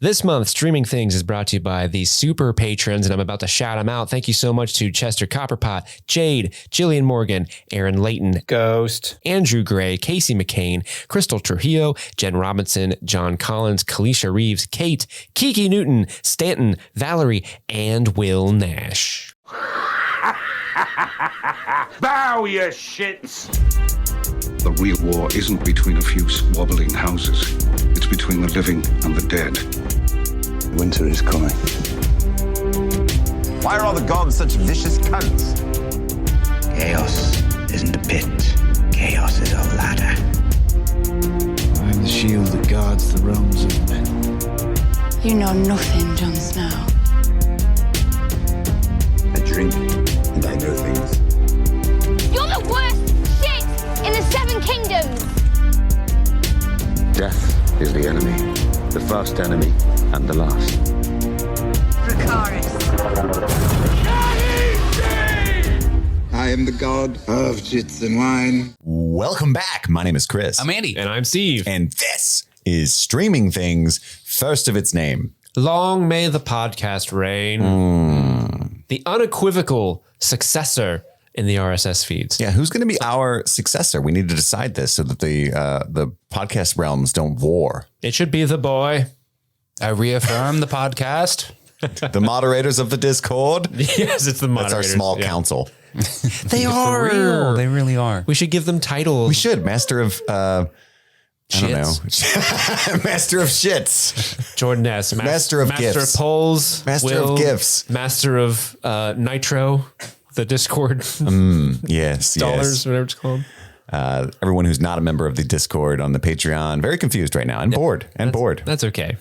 This month, Streaming Things is brought to you by the super patrons, and I'm about to shout them out. Thank you so much to Chester Copperpot, Jade, Jillian Morgan, Aaron Layton, Ghost, Andrew Gray, Casey McCain, Crystal Trujillo, Jen Robinson, John Collins, Kalisha Reeves, Kate, Kiki Newton, Stanton, Valerie, and Will Nash. Bow, you shits! The real war isn't between a few squabbling houses. It's between the living and the dead. Winter is coming. Why are all the gods such vicious cunts? Chaos isn't a pit. Chaos is a ladder. I'm the shield that guards the realms of men. You know nothing, Jon Snow. I drink and I know things. You're the worst shit in the Seven Kingdoms! Death is the enemy. The first enemy and the last. Dracarys. I am the god of jits and wine. Welcome back. My name is Chris. I'm Andy. And I'm Steve. And this is Streaming Things, first of its name. Long may the podcast reign. The unequivocal successor in the RSS feeds. Yeah, who's going to be our successor? We need to decide this so that the podcast realms don't war. It should be the boy. I reaffirm the podcast. The moderators of the Discord. Yes, it's the moderators. That's our small council. They are real. They really are. We should give them titles. We should. Master of... I don't know. Shits. Master of shits. Jordan S. Master of Master gifts. of polls. Master of gifts. Master of Nitro. The Discord. Yes. Dollars, whatever it's called. Everyone who's not a member of the Discord on the Patreon, very confused right now and bored. That's okay.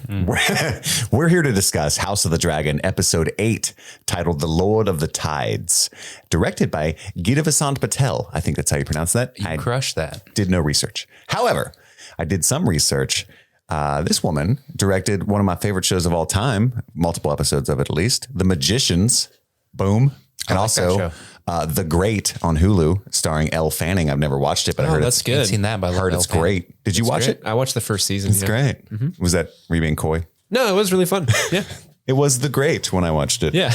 We're here to discuss House of the Dragon, Episode 8, titled The Lord of the Tides, directed by Gita Vasant Patel. I think that's how you pronounce that. You crushed that. Did no research. However, I did some research. This woman directed one of my favorite shows of all time, multiple episodes of it at least, The Magicians. Boom. And also The Great on Hulu, starring Elle Fanning. I've never watched it, but I heard that's good. I've seen that, but I heard it's great. Did you watch it? I watched the first season. It's great. Was that were you being coy? No, it was really fun. Yeah. It was The Great when I watched it. Yeah.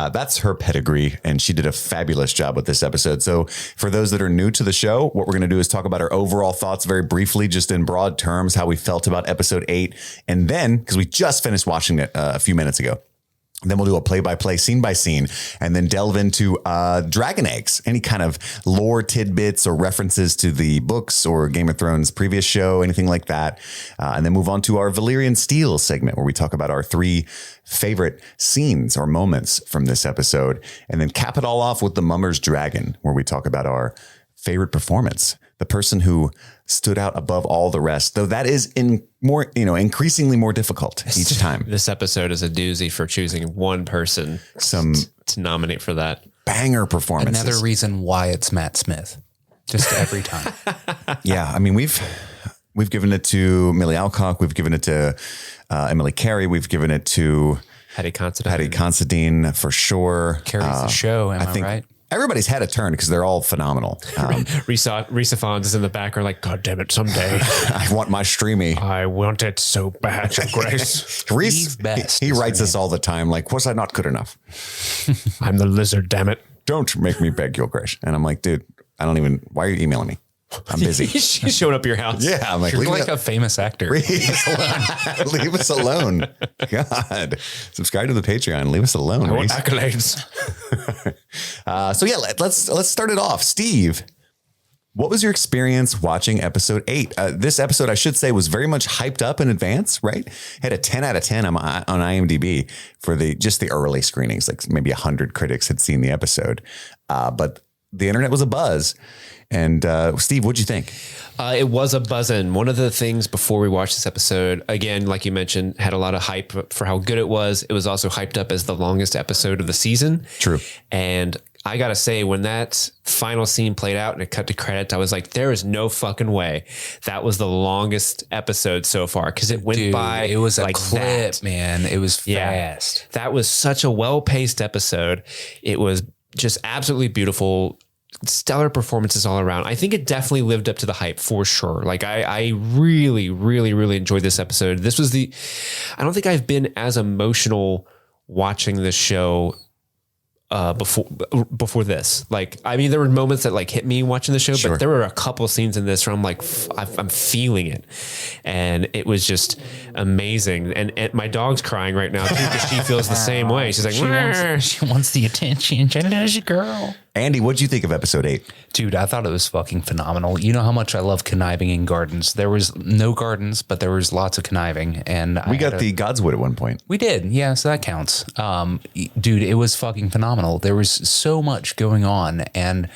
That's her pedigree, and she did a fabulous job with this episode. So for those that are new to the show, what we're going to do is talk about our overall thoughts very briefly, just in broad terms, how we felt about episode 8. And then, because we just finished watching it a few minutes ago, then we'll do a play-by-play, scene-by-scene, and then delve into dragon eggs, any kind of lore tidbits or references to the books or Game of Thrones previous show, anything like that. And then move on to our Valyrian Steels segment, where we talk about our 3 favorite scenes or moments from this episode. And then cap it all off with the Mummer's Dragon, where we talk about our favorite performance, the person who stood out above all the rest, though that is increasingly more difficult each time. This episode is a doozy for choosing one person to nominate for that. Banger performances. Another reason why it's Matt Smith. Just every time. Yeah, I mean, we've given it to Millie Alcock, we've given it to Emily Carey, we've given it to Hattie Considine. Considine for sure. Carries the show, am I right? Everybody's had a turn because they're all phenomenal. Risa Fons is in the back, or like, God damn it, someday. I want my streamy. I want it so bad, Your Grace. Reese, he writes us all the time, like, was I not good enough? I'm the lizard, damn it. Don't make me beg, Your Grace. And I'm like, dude, why are you emailing me? I'm busy. She showed up at your house. Yeah, I'm like, You're like a famous actor. Leave us alone. God, subscribe to the Patreon. Leave us alone. I want accolades. So yeah, let's start it off. Steve, what was your experience watching episode 8? This episode, I should say, was very much hyped up in advance, right? Had a 10 out of 10 on IMDb for just the early screenings. Like maybe 100 critics had seen the episode, but the internet was abuzz. And Steve, what'd you think? It was a buzzin'. One of the things before we watched this episode, again, like you mentioned, had a lot of hype for how good it was. It was also hyped up as the longest episode of the season. True. And I got to say, when that final scene played out and it cut to credits, I was like, there is no fucking way that was the longest episode so far, because it went by. It was like a clip, man. It was fast. That was such a well-paced episode. It was just absolutely beautiful. stellar performances all around. I think it definitely lived up to the hype for sure. Like I really, really, really enjoyed this episode. This was I don't think I've been as emotional watching this show before this. Like, I mean, there were moments that like hit me watching the show, but there were a couple scenes in this where I'm like, I'm feeling it. And it was just amazing. And my dog's crying right now too, because she feels the same way. She's like, she wants the attention. She girl. Andy, what'd you think of episode 8? Dude, I thought it was fucking phenomenal. You know how much I love conniving in gardens. There was no gardens, but there was lots of conniving. And we got the Godswood at one point. We did. Yeah, so that counts. Dude, it was fucking phenomenal. There was so much going on and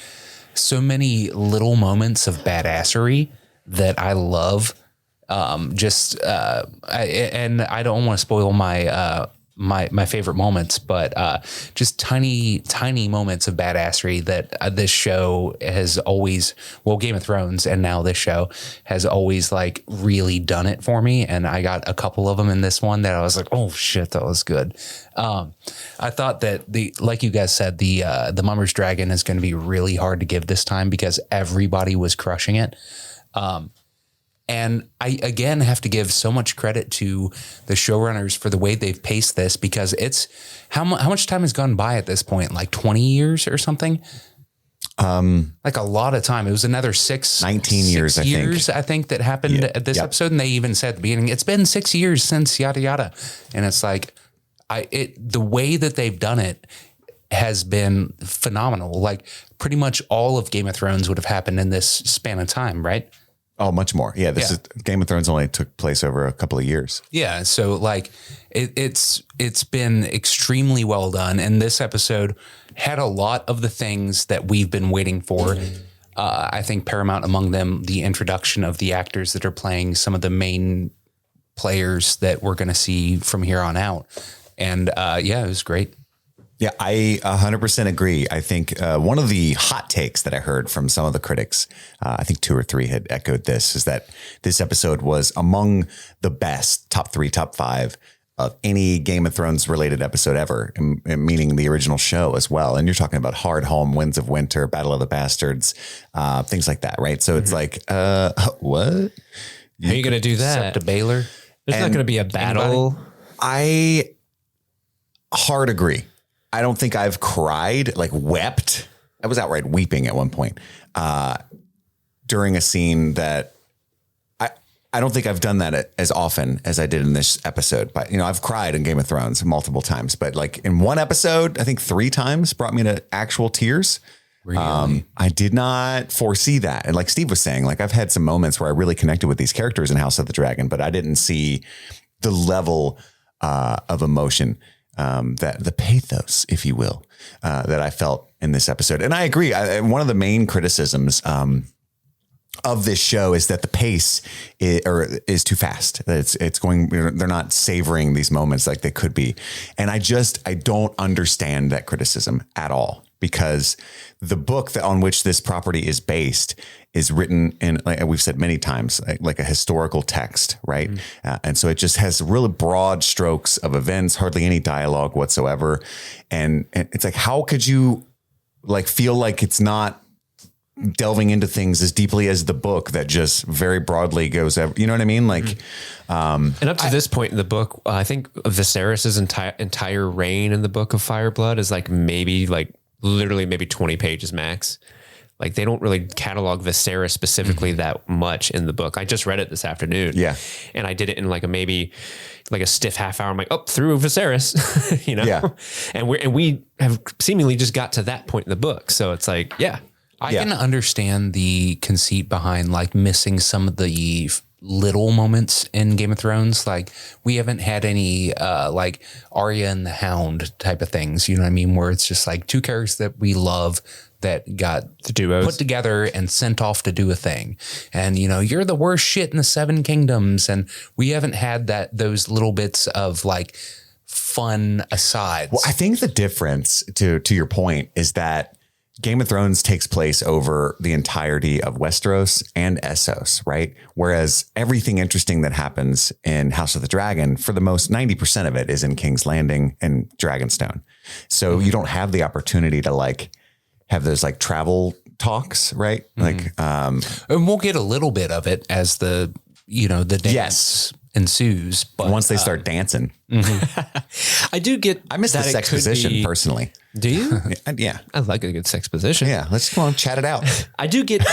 so many little moments of badassery that I love. And I don't want to spoil my favorite moments, but just tiny moments of badassery that this show has always, well, Game of Thrones and now this show has always like really done it for me. And I got a couple of them in this one that I was like, oh shit, that was good. I thought that like you guys said, the Mummer's Dragon is going to be really hard to give this time because everybody was crushing it. And I, again, have to give so much credit to the showrunners for the way they've paced this, because it's how much time has gone by at this point? Like 20 years or something? Like a lot of time. It was another 19 years, I think that happened at this episode. And they even said at the beginning, it's been 6 years since yada, yada. And it's like, the way that they've done it has been phenomenal. Like pretty much all of Game of Thrones would have happened in this span of time, right? Oh, much more. Yeah, this is Game of Thrones only took place over a couple of years. Yeah, so like it's been extremely well done, and this episode had a lot of the things that we've been waiting for. I think paramount among them, the introduction of the actors that are playing some of the main players that we're going to see from here on out, and it was great. Yeah, I 100% agree. I think one of the hot takes that I heard from some of the critics, I think 2 or 3 had echoed this, is that this episode was among the best, top 3, top 5 of any Game of Thrones related episode ever, meaning the original show as well. And you're talking about Hard Home, Winds of Winter, Battle of the Bastards, things like that, right? So it's like, what? How are you going to do that? Except to Baylor? There's not going to be a battle. I hard agree. I don't think I've cried, like wept. I was outright weeping at one point during a scene that I don't think I've done that as often as I did in this episode. But, I've cried in Game of Thrones multiple times, but like in one episode, I think 3 times brought me to actual tears. Really? I did not foresee that. And like Steve was saying, like I've had some moments where I really connected with these characters in House of the Dragon, but I didn't see the level of emotion that the pathos, if you will, that I felt in this episode. And I agree. One of the main criticisms of this show is that the pace is too fast. That it's going, they're not savoring these moments like they could be. And I don't understand that criticism at all, because the book on which this property is based is written in, like we've said many times, like a historical text, right? And so it just has really broad strokes of events, hardly any dialogue whatsoever. And it's like, how could you like feel like it's not delving into things as deeply as the book that just very broadly goes, you know what I mean? Like, and up to this point in the book, I think Viserys's entire reign in the Book of Fire Blood is like literally maybe 20 pages max. Like they don't really catalog Viserys specifically that much in the book. I just read it this afternoon. Yeah. And I did it in like a stiff half hour. I'm like, through Viserys, Yeah. And we have seemingly just got to that point in the book. So it's like, I can understand the conceit behind like missing some of the little moments in Game of Thrones. Like we haven't had any like Arya and the Hound type of things, you know what I mean? Where it's just like 2 characters that we love that got the duos put together and sent off to do a thing. And, you're the worst shit in the 7 kingdoms. And we haven't had those little bits of like fun asides. Well, I think the difference to your point is that Game of Thrones takes place over the entirety of Westeros and Essos, right? Whereas everything interesting that happens in House of the Dragon, for the most 90% of it is in King's Landing and Dragonstone. So you don't have the opportunity to like have those like travel talks, right? Like, and we'll get a little bit of it as the dance ensues. But once they start dancing, I do get. I miss the sex position personally. Do you? Yeah. I like a good sex position. Yeah. Let's come on, chat it out. I do get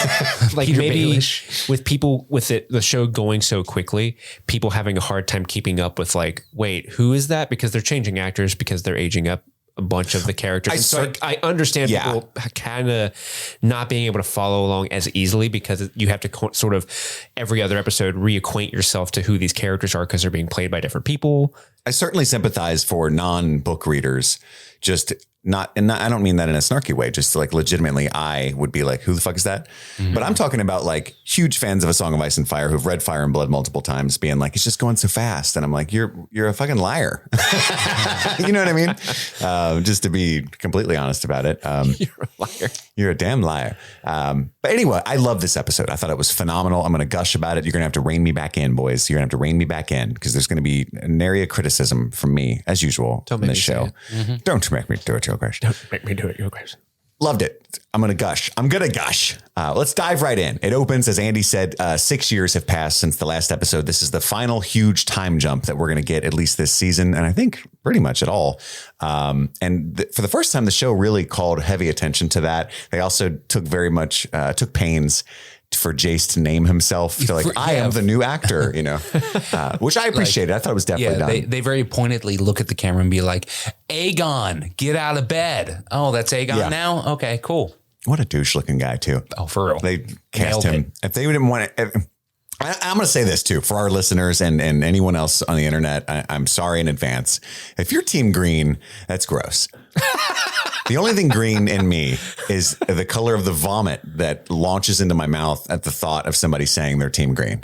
like Peter maybe Baelish. with people with the show going so quickly, people having a hard time keeping up with like, wait, who is that? Because they're changing actors because they're aging up a bunch of the characters. And so I understand people kind of not being able to follow along as easily because you have to sort of every other episode reacquaint yourself to who these characters are because they're being played by different people. I certainly sympathize for non-book readers. Just not, I don't mean that in a snarky way, just like legitimately I would be like, who the fuck is that? But I'm talking about like huge fans of A Song of Ice and Fire who've read Fire and Blood multiple times being like, it's just going so fast. And I'm like, you're a fucking liar. You know what I mean? Just to be completely honest about it. You're a liar. You're a damn liar. But anyway, I love this episode. I thought it was phenomenal. I'm going to gush about it. You're going to have to rein me back in, boys. You're going to have to rein me back in because there's going to be an area of criticism from me as usual in this show. Don't make me do it, Joe Grace. Don't make me do it, Joe Grace. Loved it. I'm going to gush. Let's dive right in. It opens, as Andy said, 6 years have passed since the last episode. This is the final huge time jump that we're going to get at least this season. And I think pretty much at all. For the first time, the show really called heavy attention to that. They also took pains for Jace to name himself to like, I am the new actor, which I appreciated. I thought it was definitely done. They very pointedly look at the camera and be like, Aegon, get out of bed. Oh, that's Aegon now? Okay, cool. What a douche looking guy too. Oh, for real. They cast him. If they didn't want it, I'm going to say this too, for our listeners and anyone else on the internet, I'm sorry in advance. If you're Team Green, that's gross. The only thing green in me is the color of the vomit that launches into my mouth at the thought of somebody saying they're Team Green.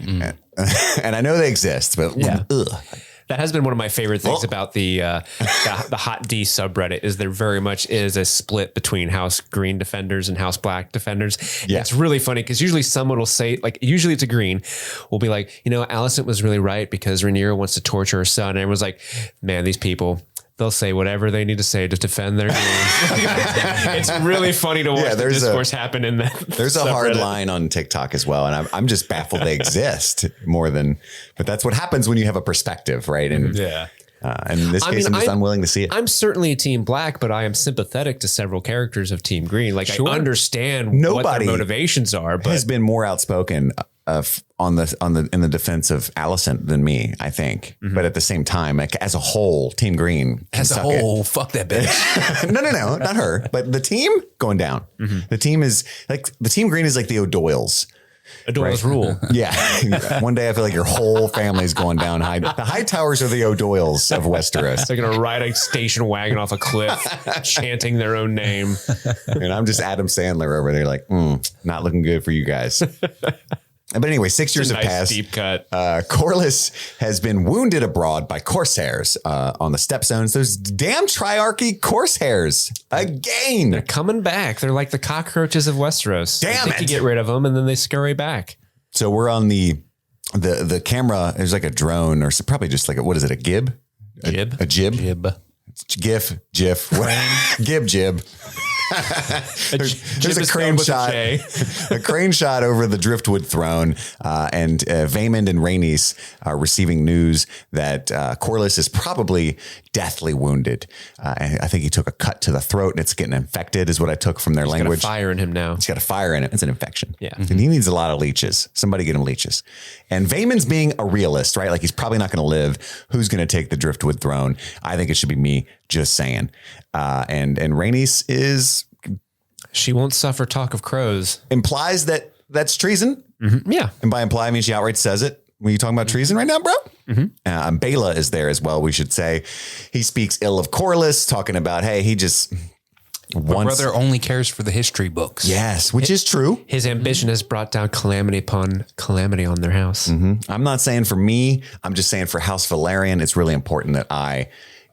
And I know they exist, but ugh. That has been one of my favorite things about the Hot D subreddit is there very much is a split between House Green defenders and House Black defenders. Yeah. It's really funny because usually someone will say, like, usually it's a Green, will be like, Alicent was really right because Rhaenyra wants to torture her son. And everyone's like, man, these people, they'll say whatever they need to say to defend their Greens. It's really funny to watch the discourse happen in that. There's a hard line on TikTok as well. And I'm just baffled they exist but that's what happens when you have a perspective, right? And in this case, I'm just unwilling to see it. I'm certainly a Team Black, but I am sympathetic to several characters of Team Green. Like I understand what their motivations are, but has been more outspoken in the defense of Alicent than me, I think. But at the same time, like as a whole, Team Green fuck that bitch. No, not her, but the team going down. The team is like the Team Green is like the O'Doyles. O'Doyle's rule. Yeah. One day I feel like your whole family's going down. The high towers are the O'Doyles of Westeros. They're going to ride a station wagon off a cliff, chanting their own name. And I'm just Adam Sandler over there like, not looking good for you guys. But anyway, 6 years have passed. Deep cut. Corlys has been wounded abroad by Corsairs on the Stepstones. Those damn Triarchy Corsairs again. They're coming back. They're like the cockroaches of Westeros. Damn it. You get rid of them and then they scurry back. So we're on the camera. There's like a drone or probably just like what is it? A gib? Jib? A jib? Jib. GIF. Gib jib. There's a crane shot, a crane shot over the driftwood throne, and Vaemond and Rhaenys are receiving news that Corlys is probably deathly wounded. I think he took a cut to the throat and it's getting infected, is what I took from their language. He's got a fire in him now. He's got a fire in it. It's an infection. Yeah, and he needs a lot of leeches. Somebody get him leeches. And Vaemond's being a realist, right? Like he's probably not going to live. Who's going to take the driftwood throne? I think it should be me. Just saying. And Rhaenys is. She won't suffer talk of crows. Implies that that's treason. Mm-hmm. Yeah. And by imply, I mean she outright says it. Were you talking about treason right now, bro? Mm-hmm. Baela is there as well, we should say. He speaks ill of Corlys, talking about, hey, he just My brother only cares for the history books. Yes, which is true. His ambition has brought down calamity upon calamity on their house. Mm-hmm. I'm not saying for me. I'm just saying for House Valyrian, it's really important that I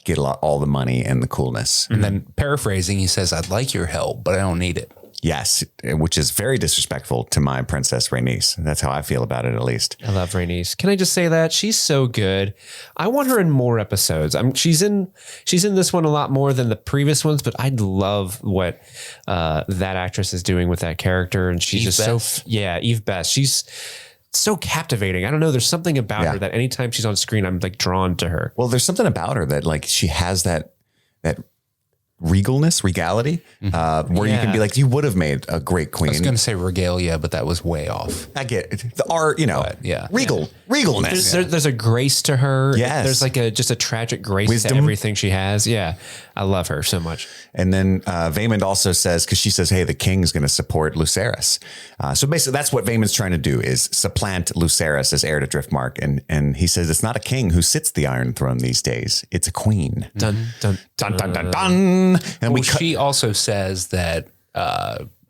get all the money and the coolness. And then paraphrasing, he says, I'd like your help, but I don't need it. Yes, which is very disrespectful to my Princess Rhaenys. That's how I feel about it, at least. I love Rhaenys. Can I just say that she's so good? I want her in more episodes. She's in this one a lot more than the previous ones, but I love what that actress is doing with that character, and she's just so Eve Best. She's so captivating. I don't know. There's something about her that anytime she's on screen, I'm like drawn to her. Well, there's something about her that like she has that regality, where you can be like, you would have made a great queen. I was going to say regalia, but that was way off. I get it. The art, regalness. There's a grace to her. Yes. There's like just a tragic grace to everything she has. Yeah. I love her so much. And then Vaemond also says, because she says, hey, the king's going to support Lucerys. So basically that's what Vaemond's trying to do, is supplant Lucerys as heir to Driftmark. And he says, it's not a king who sits the Iron Throne these days. It's a queen. Dun, dun, dun, dun, dun, dun. And she also says that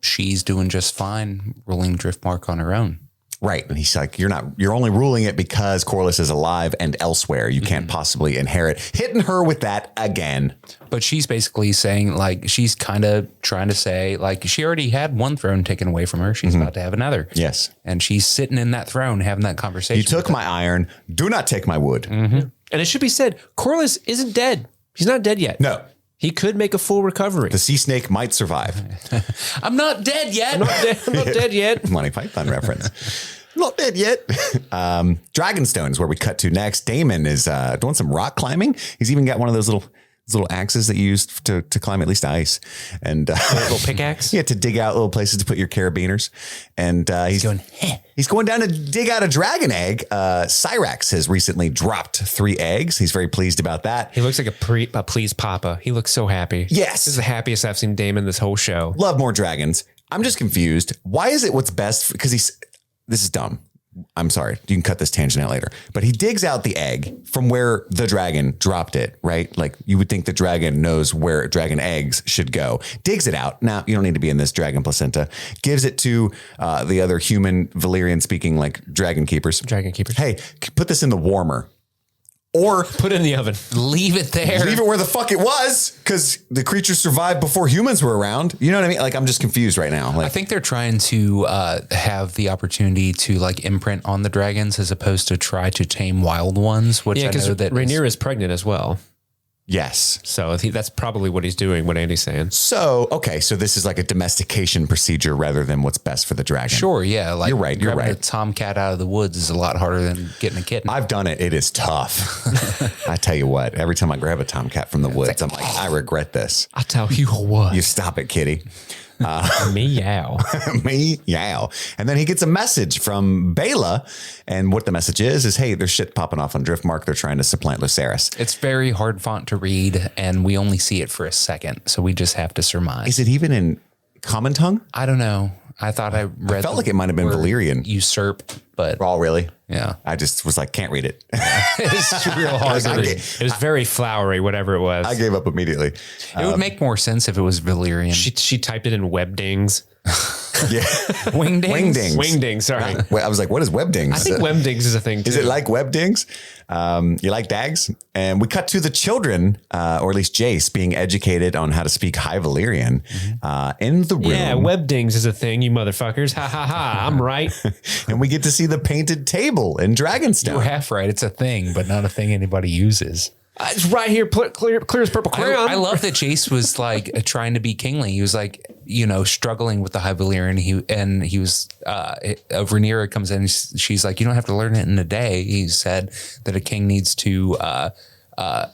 she's doing just fine ruling Driftmark on her own. Right. And he's like, you're only ruling it because Corlys is alive and elsewhere. You can't possibly inherit. Hitting her with that again. But she's basically saying, like, she's kind of trying to say, like, she already had one throne taken away from her. She's about to have another. Yes. And she's sitting in that throne having that conversation. You took my iron. Do not take my wood. And it should be said, Corlys isn't dead. He's not dead yet. No. He could make a full recovery. The sea snake might survive. I'm not dead yet. I'm not dead yet. Monty Python reference. Not dead yet. Dragonstone's where we cut to next. Daemon is doing some rock climbing. He's even got one of those little axes that you use to climb at least ice, and a little pickaxe. Yeah, to dig out little places to put your carabiners. And he's going down to dig out a dragon egg. Syrax has recently dropped 3 eggs. He's very pleased about that. He looks like a pleased papa. He looks so happy. Yes, this is the happiest I've seen Daemon this whole show. Love more dragons. I'm just confused. Why is it what's best? Because this is dumb. I'm sorry. You can cut this tangent out later. But he digs out the egg from where the dragon dropped it, right? Like you would think the dragon knows where dragon eggs should go. Digs it out. Now, you don't need to be in this dragon placenta. Gives it to the other human Valyrian speaking like dragon keepers. Hey, put this in the warmer. Or put it in the oven. Leave it there. Leave it where the fuck it was, because the creatures survived before humans were around. You know what I mean? Like, I'm just confused right now. Like, I think they're trying to have the opportunity to like imprint on the dragons as opposed to try to tame wild ones. Which I know that Rhaenyra is pregnant as well. Yes. So that's probably what he's doing, what Andy's saying. So, okay. So this is like a domestication procedure rather than what's best for the dragon. Sure. Yeah. Like you're right. You're right. A tomcat out of the woods is a lot harder than getting a kitten. I've done it. It is tough. I tell you what, every time I grab a tomcat from the woods, I'm like, I regret this. I tell you what. You stop it, kitty. Meow. Meow. And then he gets a message from Bela. And what the message is, hey, there's shit popping off on Driftmark. They're trying to supplant Lucerys. It's very hard font to read, and we only see it for a second. So we just have to surmise. Is it even in common tongue? I don't know. I thought I read. I felt like it might have been Valyrian. Usurp, but. Oh, really? Yeah. I just was like, can't read it. It's real hard to read. It was very flowery, whatever it was. I gave up immediately. It would make more sense if it was Valyrian. She typed it in webdings. Yeah. Wingdings? Wingdings, sorry. I was like, what is webdings? I think webdings is a thing too. Is it like webdings? You like dags? And we cut to the children, or at least Jace, being educated on how to speak High Valyrian in the room. Yeah, webdings is a thing, you motherfuckers. Ha ha ha, I'm right. And we get to see the painted table in Dragonstone. You're half right. It's a thing, but not a thing anybody uses. It's right here, clear as purple crayon. I love that Jace was like trying to be kingly. He was like, struggling with the High Valyrian. He was, Rhaenyra comes in and she's like, you don't have to learn it in a day. He said that a king needs to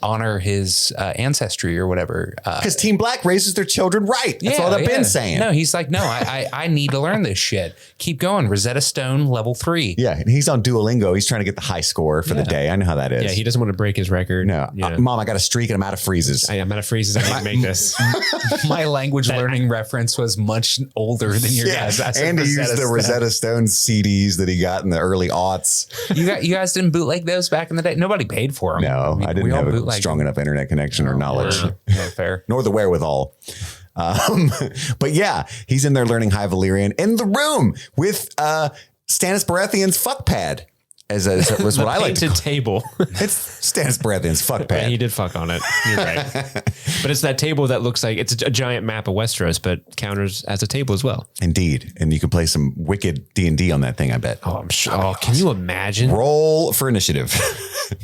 honor his ancestry or whatever. Because Team Black raises their children right. That's all I've been saying. No, he's like, no, I need to learn this shit. Keep going. Rosetta Stone level 3. Yeah, and he's on Duolingo. He's trying to get the high score for the day. I know how that is. Yeah, he doesn't want to break his record. No, Mom, I got a streak and I'm out of freezes. I'm out of freezes. I need to make this. My language learning reference was much older than your guys. And he used the Rosetta Stone CDs that he got in the early aughts. You guys didn't bootleg those back in the day? Nobody paid for them. No, I didn't have a strong enough internet connection or knowledge. Yeah, fair. Nor the wherewithal. But yeah, he's in there learning High Valyrian in the room with Stannis Baratheon's fuck pad. As was what I like to call table. It's Stannis Baratheon's fuck pad. Yeah, he did fuck on it. You're right. But it's that table that looks like it's a giant map of Westeros, but counters as a table as well. Indeed. And you can play some wicked D&D on that thing, I bet. Oh, I'm sure. Oh, can you imagine? Roll for initiative.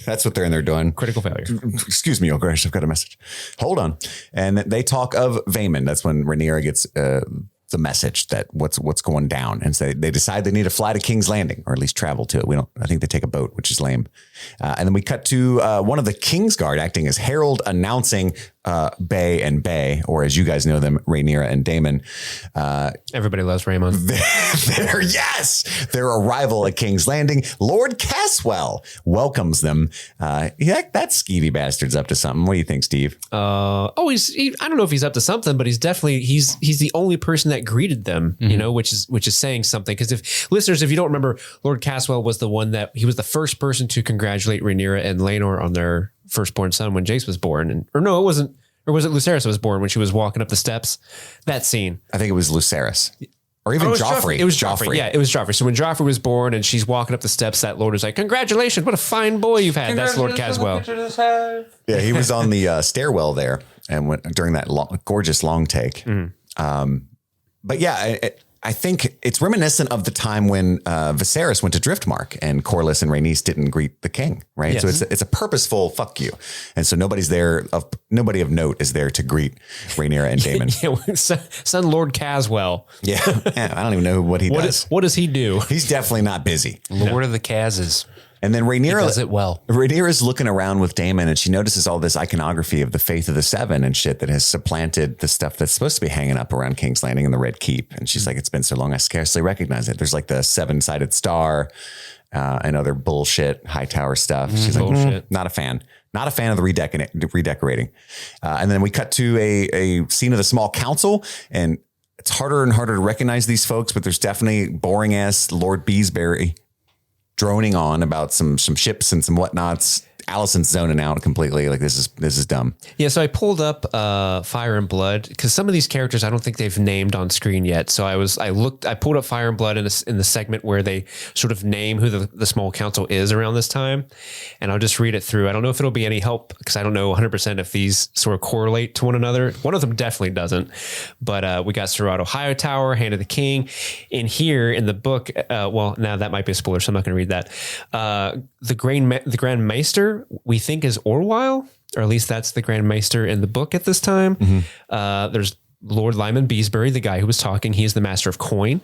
That's what they're in there doing. Critical failure. Excuse me, oh gosh, I've got a message. Hold on. And they talk of Vaemond. That's when Rhaenyra gets the message that what's going down. And so they decide they need to fly to King's Landing, or at least travel to it. I think they take a boat, which is lame. And then we cut to one of the Kingsguard acting as herald, announcing Bay and Bay, or as you guys know them, Rhaenyra and Daemon. Everybody loves Raymond. Their arrival at King's Landing. Lord Caswell welcomes them. That skeevy bastard's up to something. What do you think, Steve? I don't know if he's up to something, but he's definitely he's the only person that greeted them, you know, which is saying something. Because if you don't remember, Lord Caswell was the one he was the first person to congratulate Rhaenyra and Laenor on their firstborn son when Jace was born. Or was it Lucerys that was born when she was walking up the steps? That scene. I think it was Lucerys. Or even Joffrey. It was Joffrey. Yeah, it was Joffrey. So when Joffrey was born and she's walking up the steps, that Lord was like, "Congratulations, what a fine boy you've had." That's Lord Caswell. Yeah, he was on the stairwell there and went during that gorgeous long take. But yeah, I think it's reminiscent of the time when Viserys went to Driftmark and Corlys and Rhaenys didn't greet the king, right? Yes. So it's a purposeful fuck you. And so nobody of note is there to greet Rhaenyra and Daemon. Son Lord Caswell. Yeah, I don't even know what he does. What does he do? He's definitely not busy. Lord of the Cases. And then Rhaenyra does it well. Rhaenyra's looking around with Daemon and she notices all this iconography of the Faith of the Seven and shit that has supplanted the stuff that's supposed to be hanging up around King's Landing and the Red Keep. And she's like, it's been so long, I scarcely recognize it. There's like the 7-sided star and other bullshit high tower stuff. She's like, not a fan. Not a fan of the redecorating. And then we cut to a scene of the small council, and it's harder and harder to recognize these folks, but there's definitely boring ass Lord Beesbury droning on about some ships and some whatnots. Allison's zoning out completely. Like this is dumb. Yeah. So I pulled up Fire and Blood because some of these characters I don't think they've named on screen yet. So I pulled up Fire and Blood in the segment where they sort of name who the small council is around this time, and I'll just read it through. I don't know if it'll be any help because I don't know 100% if these sort of correlate to one another. One of them definitely doesn't. But we got Serrato Hightower, Hand of the King. In here in the book, now that might be a spoiler, so I'm not going to read that. The Grand Maester, we think, is Orwyle, or at least that's the Grand Maester in the book at this time. There's Lord Lyman Beesbury, the guy who was talking. He is the Master of Coin.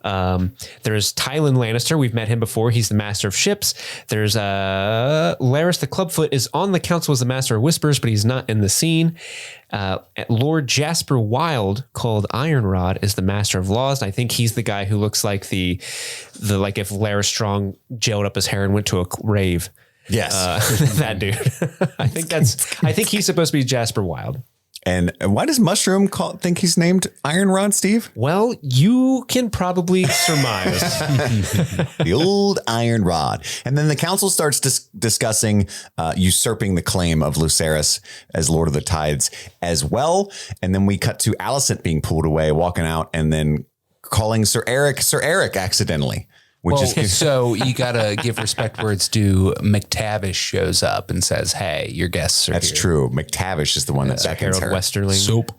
There's Tywin Lannister. We've met him before. He's the Master of Ships. There's Larys the Clubfoot is on the council as the Master of Whispers, but he's not in the scene. Lord Jasper Wilde, called Ironrod, is the Master of Laws. And I think he's the guy who looks like the like if Larys Strong gelled up his hair and went to a rave. Yes. That dude. I think he's supposed to be Jasper Wilde. And why does Mushroom think he's named Ironrod, Steve? Well, you can probably surmise. The old Ironrod. And then the council starts discussing usurping the claim of Lucerys as Lord of the Tides as well. And then we cut to Alicent being pulled away, walking out, and then calling Sir Eric accidentally. So you got to give respect where it's due. McTavish shows up and says, "Hey, your guests are That's here." true. McTavish is the one that beckons her. Westerling. Soap.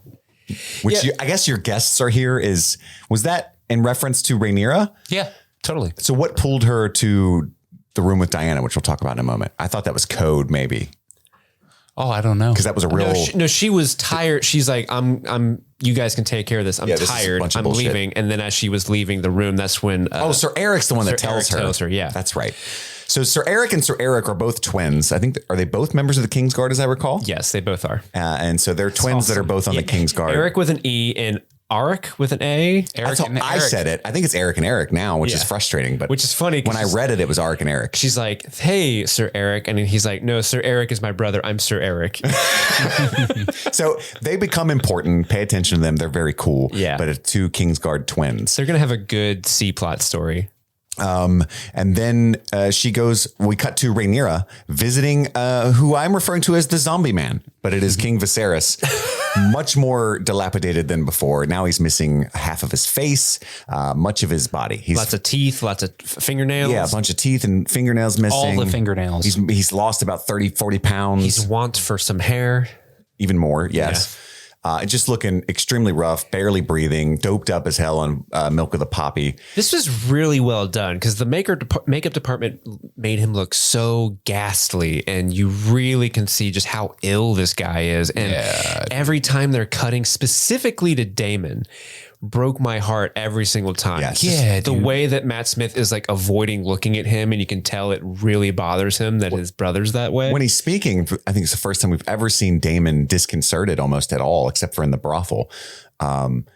I guess your guests are here was that in reference to Rhaenyra? Yeah, totally. So what pulled her to the room with Diana, which we'll talk about in a moment? I thought that was code maybe. Oh, I don't know. Because that was a real... she was tired. She's like, I'm you guys can take care of this. I'm tired. I'm leaving. And then as she was leaving the room, that's when... Sir Eric's the one that tells her. Yeah. That's right. So Sir Eric and Sir Eric are both twins. I think, are they both members of the Kingsguard, as I recall? Yes, they both are. And so they're twins that are both on the Kingsguard. Eric with an E and Arik with an A. That's how I said it. I think it's Eric and Eric now, which is frustrating. But which is funny. When I read it, it was Arik and Eric. She's like, "Hey, Sir Eric," and he's like, "No, Sir Eric is my brother. I'm Sir Eric." So they become important. Pay attention to them. They're very cool. Yeah. But it's two Kingsguard twins. They're gonna have a good C plot story. And then we cut to Rhaenyra visiting who I'm referring to as the zombie man, but it is King Viserys, much more dilapidated than before. Now he's missing half of his face, much of his body. Lots of teeth, lots of fingernails. Yeah, a bunch of teeth and fingernails missing. All the fingernails. He's lost about 30, 40 pounds. He's want for some hair. even more. Yes. Just looking extremely rough, barely breathing, doped up as hell on milk of the poppy. This was really well done because the makeup department made him look so ghastly, and you really can see just how ill this guy is. And every time they're cutting specifically to Damon, broke my heart every single time. Yes. Yeah, the way that Matt Smith is like avoiding looking at him, and you can tell it really bothers him that his brother's that way. When he's speaking, I think it's the first time we've ever seen Damon disconcerted almost at all, except for in the brothel. And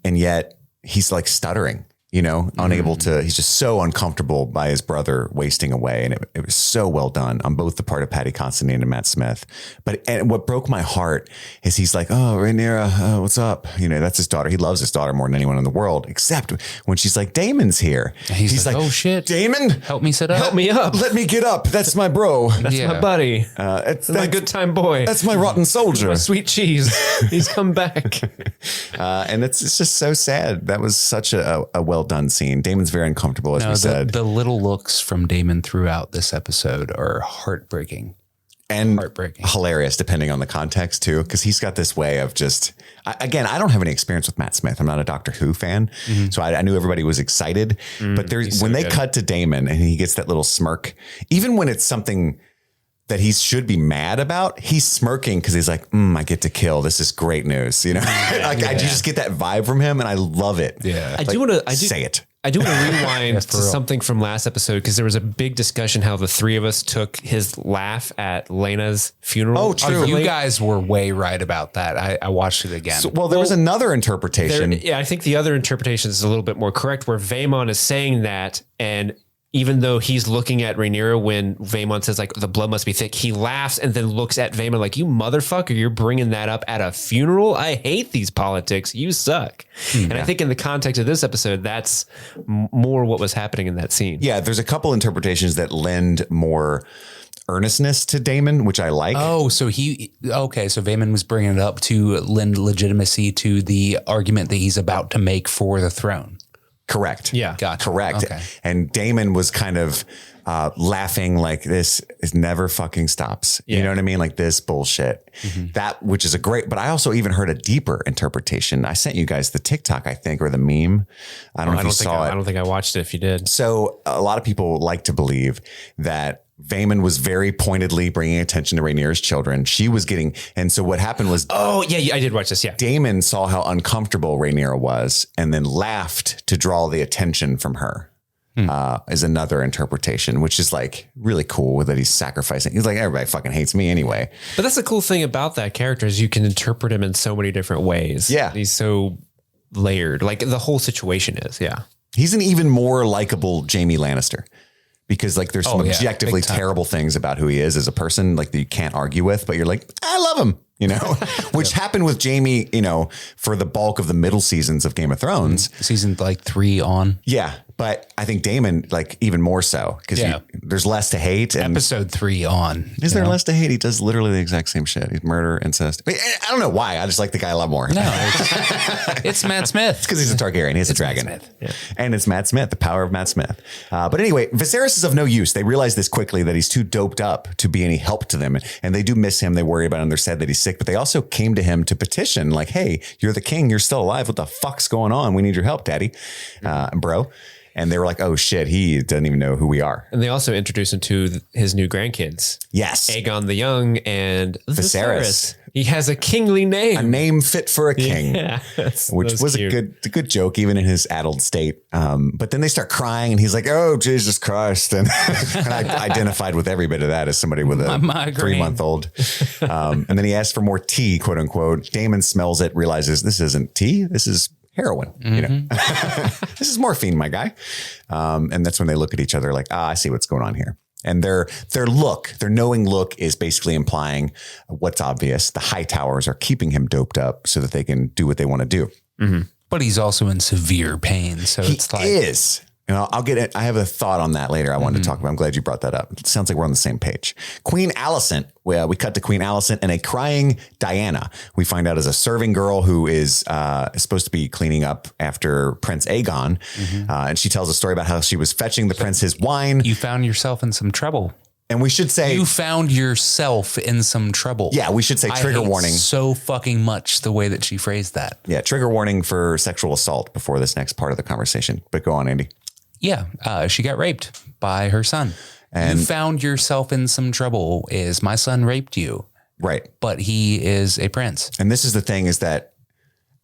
yet he's like stuttering, unable to, he's just so uncomfortable by his brother wasting away. And it was so well done on both the part of Patty Considine and Matt Smith. And what broke my heart is he's like, oh, Rhaenyra, what's up? That's his daughter. He loves his daughter more than anyone in the world, except when she's like, Damon's here. He's like, oh shit. Damon, help me sit up. Help me up. Let me get up. That's my bro. That's my buddy. That's my good time boy. That's my rotten soldier. My sweet cheese. He's come back. And it's just so sad. That was such a well done scene. Damon's very uncomfortable, as we said. The little looks from Damon throughout this episode are heartbreaking. And hilarious, depending on the context, too, because he's got this way of just, again, I don't have any experience with Matt Smith. I'm not a Doctor Who fan. So I knew everybody was excited. But when they cut to Damon and he gets that little smirk, even when it's something that he should be mad about, he's smirking because he's like, I get to kill. This is great news. I just get that vibe from him, and I love it. Yeah. I say it. I do want to rewind to something from last episode, because there was a big discussion how the three of us took his laugh at Lena's funeral. Oh, true. You guys were way right about that. I watched it again. So, there was another interpretation. I think the other interpretation is a little bit more correct, where Vaemon is saying that, and even though he's looking at Rhaenyra when Vaemon says like the blood must be thick, he laughs and then looks at Vaemon like, you motherfucker, you're bringing that up at a funeral? I hate these politics. You suck. And I think in the context of this episode, that's more what was happening in that scene. Yeah, there's a couple interpretations that lend more earnestness to Damon, which I like. Oh, so Vaemon was bringing it up to lend legitimacy to the argument that he's about to make for the throne. Correct. Yeah. Gotcha. Correct. Okay. And Damon was kind of laughing like, this is never fucking stops. Yeah. You know what I mean? Like this bullshit. That, which is but I also even heard a deeper interpretation. I sent you guys the TikTok, I think, or the meme. I don't know if you saw it. I don't think I watched it if you did. So a lot of people like to believe that Vaemon was very pointedly bringing attention to Rhaenyra's children. She was getting, and so what happened was, oh yeah, I did watch this. Yeah, Damon saw how uncomfortable Rhaenyra was, and then laughed to draw the attention from her. Is another interpretation, which is like really cool that he's sacrificing. He's like, everybody fucking hates me anyway. But that's the cool thing about that character is you can interpret him in so many different ways. Yeah, he's so layered. Like the whole situation is. Yeah, he's an even more likable Jaime Lannister. Because like there's some objectively terrible things about who he is as a person, like that you can't argue with, but you're like, I love him, which happened with Jaime, for the bulk of the middle seasons of Game of Thrones. Season like 3 on. Yeah. But I think Damon, like even more so, because there's less to hate. And episode 3 on. Is there less to hate? He does literally the exact same shit. He's murder, incest. I don't know why. I just like the guy a lot more. No, it's Matt Smith. It's because he's a Targaryen. He has a dragon. Yeah. And it's Matt Smith, the power of Matt Smith. But anyway, Viserys is of no use. They realize this quickly, that he's too doped up to be any help to them. And they do miss him. They worry about him. They're sad that he's sick. But they also came to him to petition, like, hey, you're the king. You're still alive. What the fuck's going on? We need your help, daddy, bro. And they were like, oh shit, he doesn't even know who we are. And they also introduced him to his new grandkids. Yes. Aegon the Young and Viserys. He has a kingly name. A name fit for a king. Yeah, which was a good joke, even in his addled state. But then they start crying and he's like, oh, Jesus Christ. And I identified with every bit of that as somebody with a 3-month-old. And then he asked for more tea, quote unquote. Damon smells it, realizes this isn't tea. This is heroin, this is morphine, my guy. And that's when they look at each other like, I see what's going on here. And their knowing look is basically implying what's obvious. The high towers are keeping him doped up so that they can do what they want to do. Mm-hmm. But he's also in severe pain. So it's like, he is. I'll get it. I have a thought on that later. I wanted to talk about. I'm glad you brought that up. It sounds like we're on the same page. Queen Alicent. We cut to Queen Alicent and a crying Diana. We find out is a serving girl who is supposed to be cleaning up after Prince Aegon. And she tells a story about how she was fetching the prince his wine. You found yourself in some trouble. And we should say you found yourself in some trouble. Yeah, we should say trigger I hate warning. so fucking much the way that she phrased that. Yeah, trigger warning for sexual assault before this next part of the conversation. But go on, Andy. Yeah, she got raped by her son. And you found yourself in some trouble. Is my son raped you? Right. But he is a prince. And this is the thing, is that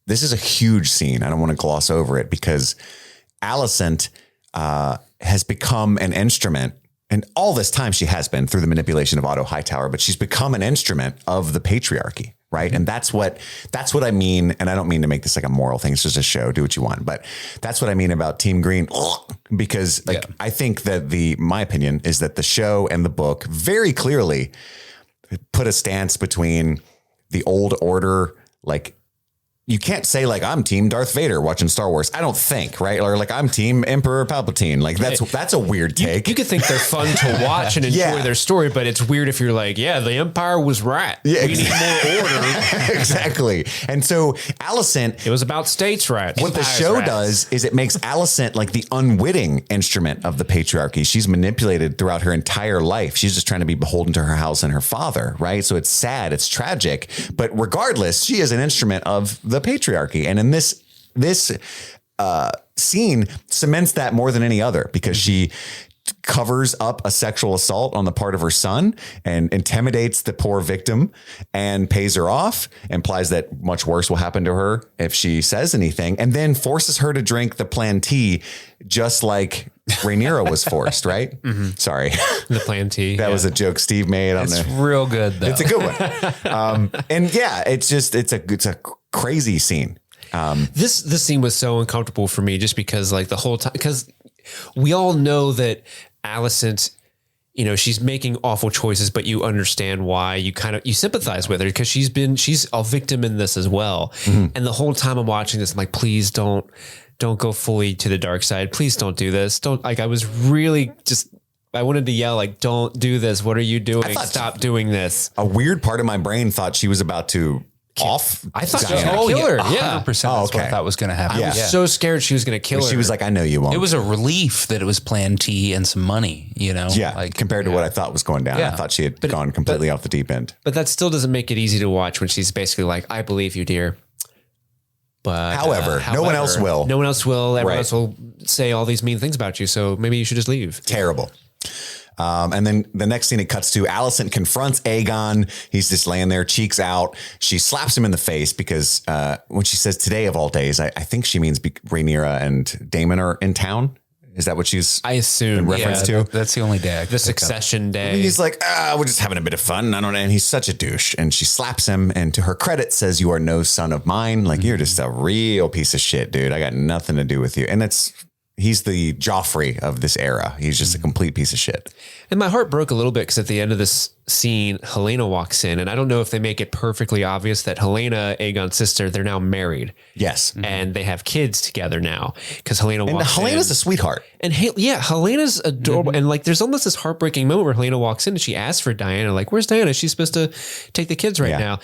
this is a huge scene. I don't want to gloss over it, because Alicent has become an instrument, and all this time she has been through the manipulation of Otto Hightower, but she's become an instrument of the patriarchy, right? And that's what I mean. And I don't mean to make this like a moral thing. It's just a show. Do what you want. But that's what I mean about Team Green, because I think that my opinion is that the show and the book very clearly put a stance between the old order, like, you can't say like I'm team Darth Vader watching Star Wars. I don't think, right? Or like I'm team Emperor Palpatine. Like that's a weird take. You could think they're fun to watch and enjoy their story, but it's weird if you're like, yeah, the Empire was right. Yeah, we need more order. Exactly. And so Alicent, it was about states' rights. What the show does is it makes Alicent like the unwitting instrument of the patriarchy. She's manipulated throughout her entire life. She's just trying to be beholden to her house and her father, right? So it's sad, it's tragic, but regardless, she is an instrument of the patriarchy. And in this scene cements that more than any other, because she covers up a sexual assault on the part of her son and intimidates the poor victim and pays her off, implies that much worse will happen to her if she says anything, and then forces her to drink the Plantea, just like Rhaenyra was forced, right? Mm-hmm. Sorry. The Plantea. That was a joke Steve made on It's real good though. It's a good one. And yeah, it's a crazy scene. This scene was so uncomfortable for me, just because like the whole time, because we all know that Alicent, she's making awful choices, but you understand why. You sympathize with her, because she's a victim in this as well. Mm-hmm. And the whole time I'm watching this, I'm like, please don't go fully to the dark side. Please don't do this. I was really I wanted to yell, like, don't do this. What are you doing? Stop doing this. A weird part of my brain thought she was about to off. I thought she was going to kill her. 100%. Yeah. That's what I thought was going to happen. I was so scared she was going to kill her. She was like, I know you won't. It was a relief that it was Plantea and some money, Yeah. Like, compared to what I thought was going down. Yeah. I thought she had gone completely off the deep end. But that still doesn't make it easy to watch when she's basically like, I believe you, dear. But however, no one else will. No one else will. Everyone else will say all these mean things about you. So maybe you should just leave. Terrible. And then the next scene, it cuts to Alicent confronts Aegon. He's just laying there, cheeks out. She slaps him in the face because when she says today of all days, I think she means Rhaenyra and Daemon are in town. Is that what she's I assume in reference to? That's the only day. The succession day. And he's like, we're just having a bit of fun. I don't know. And he's such a douche. And she slaps him. And to her credit says, you are no son of mine. Like, you're just a real piece of shit, dude. I got nothing to do with you. And he's the Joffrey of this era. He's just a complete piece of shit. And my heart broke a little bit because at the end of this scene, Helena walks in, and I don't know if they make it perfectly obvious that Helena, Aegon's sister, they're now married. Yes. And they have kids together now because Helena walks in. And Helena's a sweetheart. And Helena's adorable. And like, there's almost this heartbreaking moment where Helena walks in and she asks for Diana, like, where's Diana? She's supposed to take the kids right now.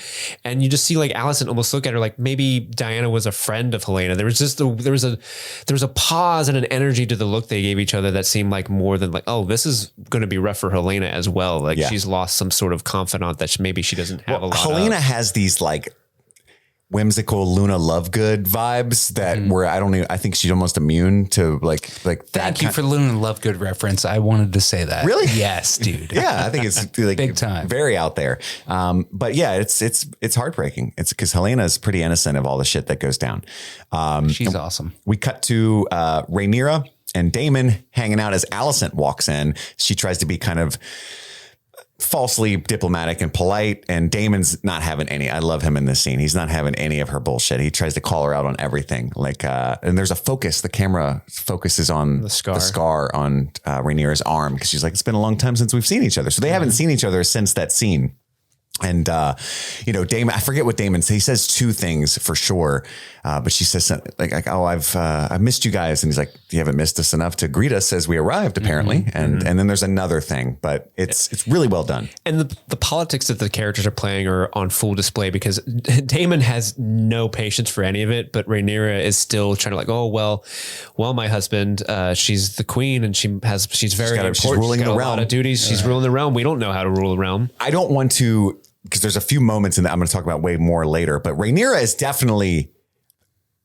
And you just see like Alicent almost look at her like maybe Diana was a friend of Helena. There was just there was a pause and an energy to the look they gave each other that seemed like more than like, oh, this is going to be rough for Helena as well. Like she's lost some sort of confidant that maybe she doesn't have a lot Helena of. has these like whimsical Luna Lovegood vibes that were, I think she's almost immune to like that. Thank you for the Luna Lovegood reference. I wanted to say that. Really? Yes, dude. Yeah, I think it's like big time, very out there. But yeah, it's heartbreaking. It's because Helena is pretty innocent of all the shit that goes down. She's awesome. We cut to Rhaenyra and Daemon hanging out as Alicent walks in. She tries to be kind of falsely diplomatic and polite, and Daemon's not having any. I love him in this scene. He's not having any of her bullshit. He tries to call her out on everything. Like, and there's a focus. The camera focuses on the scar on Rhaenyra's arm because she's like, it's been a long time since we've seen each other. So they haven't seen each other since that scene. And, Damon, I forget what Damon says. He says two things for sure. But she says something like, oh, I've missed you guys. And he's like, you haven't missed us enough to greet us as we arrived, apparently. And then there's another thing, but it's really well done. And the politics that the characters are playing are on full display because Damon has no patience for any of it, but Rhaenyra is still trying to like, oh, well, my husband, she's the queen and she's very important. She's ruling the realm. A lot of duties. She's ruling the realm. We don't know how to rule the realm. I don't want to, because there's a few moments in that I'm going to talk about way more later, but Rhaenyra is definitely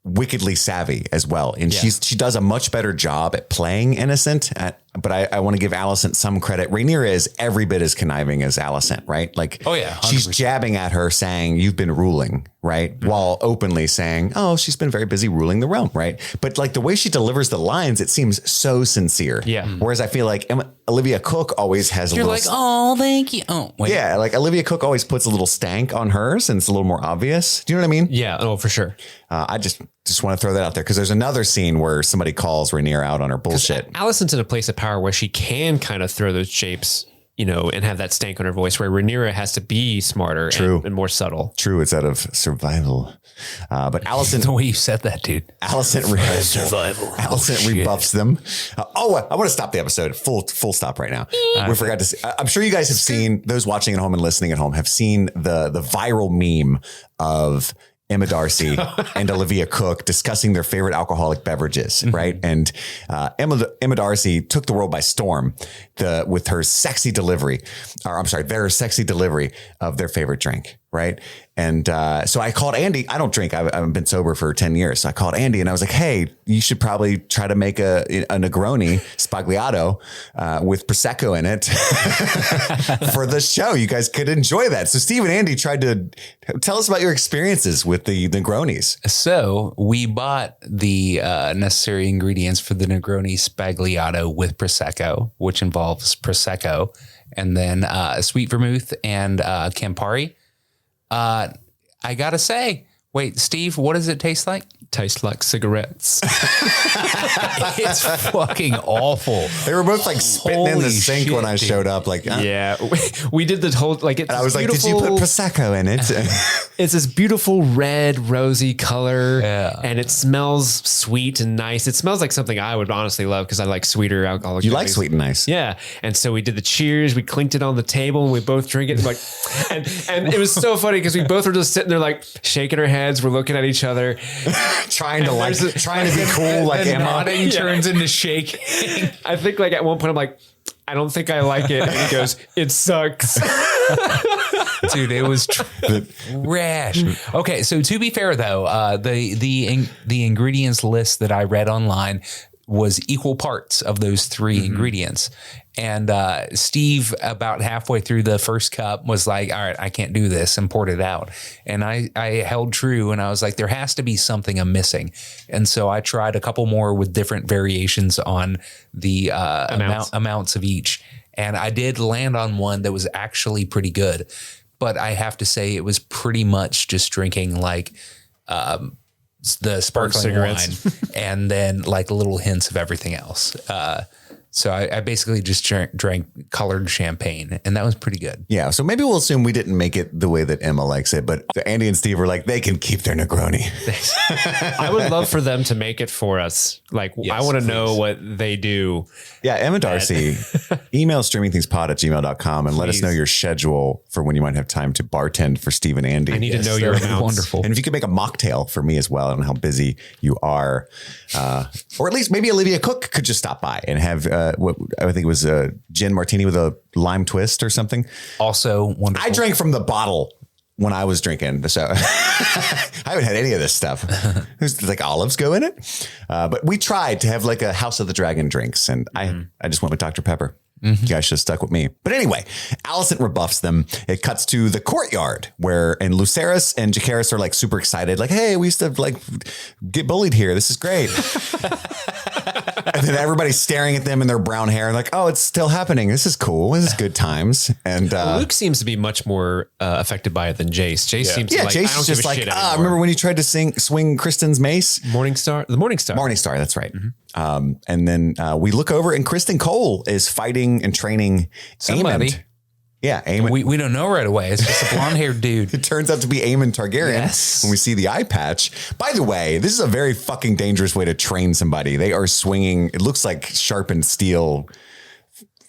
wickedly savvy as well. And she does a much better job at playing innocent. But I want to give Alicent some credit. Rhaenyra is every bit as conniving as Alicent, right? Like, oh yeah, 100%. She's jabbing at her saying, you've been ruling, right? Mm-hmm. While openly saying, oh, she's been very busy ruling the realm, right? But like the way she delivers the lines, it seems so sincere. Yeah. Whereas I feel like Olivia Cook always has You're like, oh, thank you. Oh, wait. Yeah. Like Olivia Cook always puts a little stank on hers and it's a little more obvious. Do you know what I mean? Yeah. Oh, for sure. I just want to throw that out there because there's another scene where somebody calls Rhaenyra out on her bullshit. Alicent's in a place of power where she can kind of throw those shapes, and have that stank on her voice, where Rhaenyra has to be smarter and more subtle. True. It's out of survival. But Alicent, the way you said that, dude. Alicent rebuffs them. I want to stop the episode. Full stop right now. We forgot to see. I'm sure you guys have seen, those watching at home and listening at home have seen the viral meme of Emma Darcy and Olivia Cook discussing their favorite alcoholic beverages, right? And Emma Darcy took the world by storm with her sexy delivery, their sexy delivery of their favorite drink, right? And so I called Andy. I don't drink. I've been sober for 10 years. So I called Andy and I was like, hey, you should probably try to make a Negroni Spagliato with Prosecco in it for the show. You guys could enjoy that. So Steve and Andy tried to tell us about your experiences with the Negronis. So we bought the necessary ingredients for the Negroni Spagliato with Prosecco, which involves Prosecco and then sweet vermouth and Campari. I gotta say, wait, Steve, what does it taste like? Tastes like cigarettes. It's fucking awful. They were both like spitting in the sink shit, when I showed up. Like, yeah, we did the whole like. It's I was like, did you put Prosecco in it? It's this beautiful red, rosy color, and it smells sweet and nice. It smells like something I would honestly love because I like sweeter alcoholic. You like sweet and nice, yeah. And so we did the cheers. We clinked it on the table, and we both drink it. Like, and it was so funny because we both were just sitting there like shaking our heads. We're looking at each other. trying to be cool, like Emma. Nodding turns into shaking. I think like at one point I'm like, I don't think I like it. And he goes, it sucks. Dude, it was trash. Okay, so to be fair though, the ingredients list that I read online was equal parts of those three ingredients. And Steve, about halfway through the first cup, was like, all right, I can't do this, and poured it out. And I held true, and I was like, there has to be something I'm missing. And so I tried a couple more with different variations on the amounts of each. And I did land on one that was actually pretty good. But I have to say it was pretty much just drinking like the sparkling wine and then like little hints of everything else. So I basically just drank colored champagne, and that was pretty good. Yeah. So maybe we'll assume we didn't make it the way that Emma likes it, but Andy and Steve were like, they can keep their Negroni. I would love for them to make it for us. Like, yes, I want to know what they do. Yeah. Emma Darcy, email streamingthingspod@gmail.com and let us know your schedule for when you might have time to bartend for Steve and Andy. I need to know your amounts. Wonderful. And if you could make a mocktail for me as well, I don't know how busy you are. Or at least maybe Olivia Cook could just stop by and have what I think it was a gin martini with a lime twist or something. Also wonderful. I drank from the bottle when I was drinking. So I haven't had any of this stuff. There's like olives go in it. But we tried to have like a House of the Dragon drinks, and I just went with Dr. Pepper. You guys should have stuck with me. But anyway, Alicent rebuffs them. It cuts to the courtyard and Lucerys and Jacaerys are like super excited. Like, hey, we used to like get bullied here. This is great. And then everybody's staring at them in their brown hair. Like, oh, it's still happening. This is cool. This is good times. And Luke seems to be much more affected by it than Jace. Jace seems to like, Jace I don't is just give a like, shit anymore. remember when you tried to swing Kristen's mace? The Morning Star. That's right. And then we look over and Kristen Cole is fighting and training somebody. Aemond. Yeah, Aemon. We don't know right away. It's just a blonde-haired dude. It turns out to be Aemon Targaryen Yes. when we see the eye patch. By the way, this is a very fucking dangerous way to train somebody. They are swinging, it looks like sharpened steel,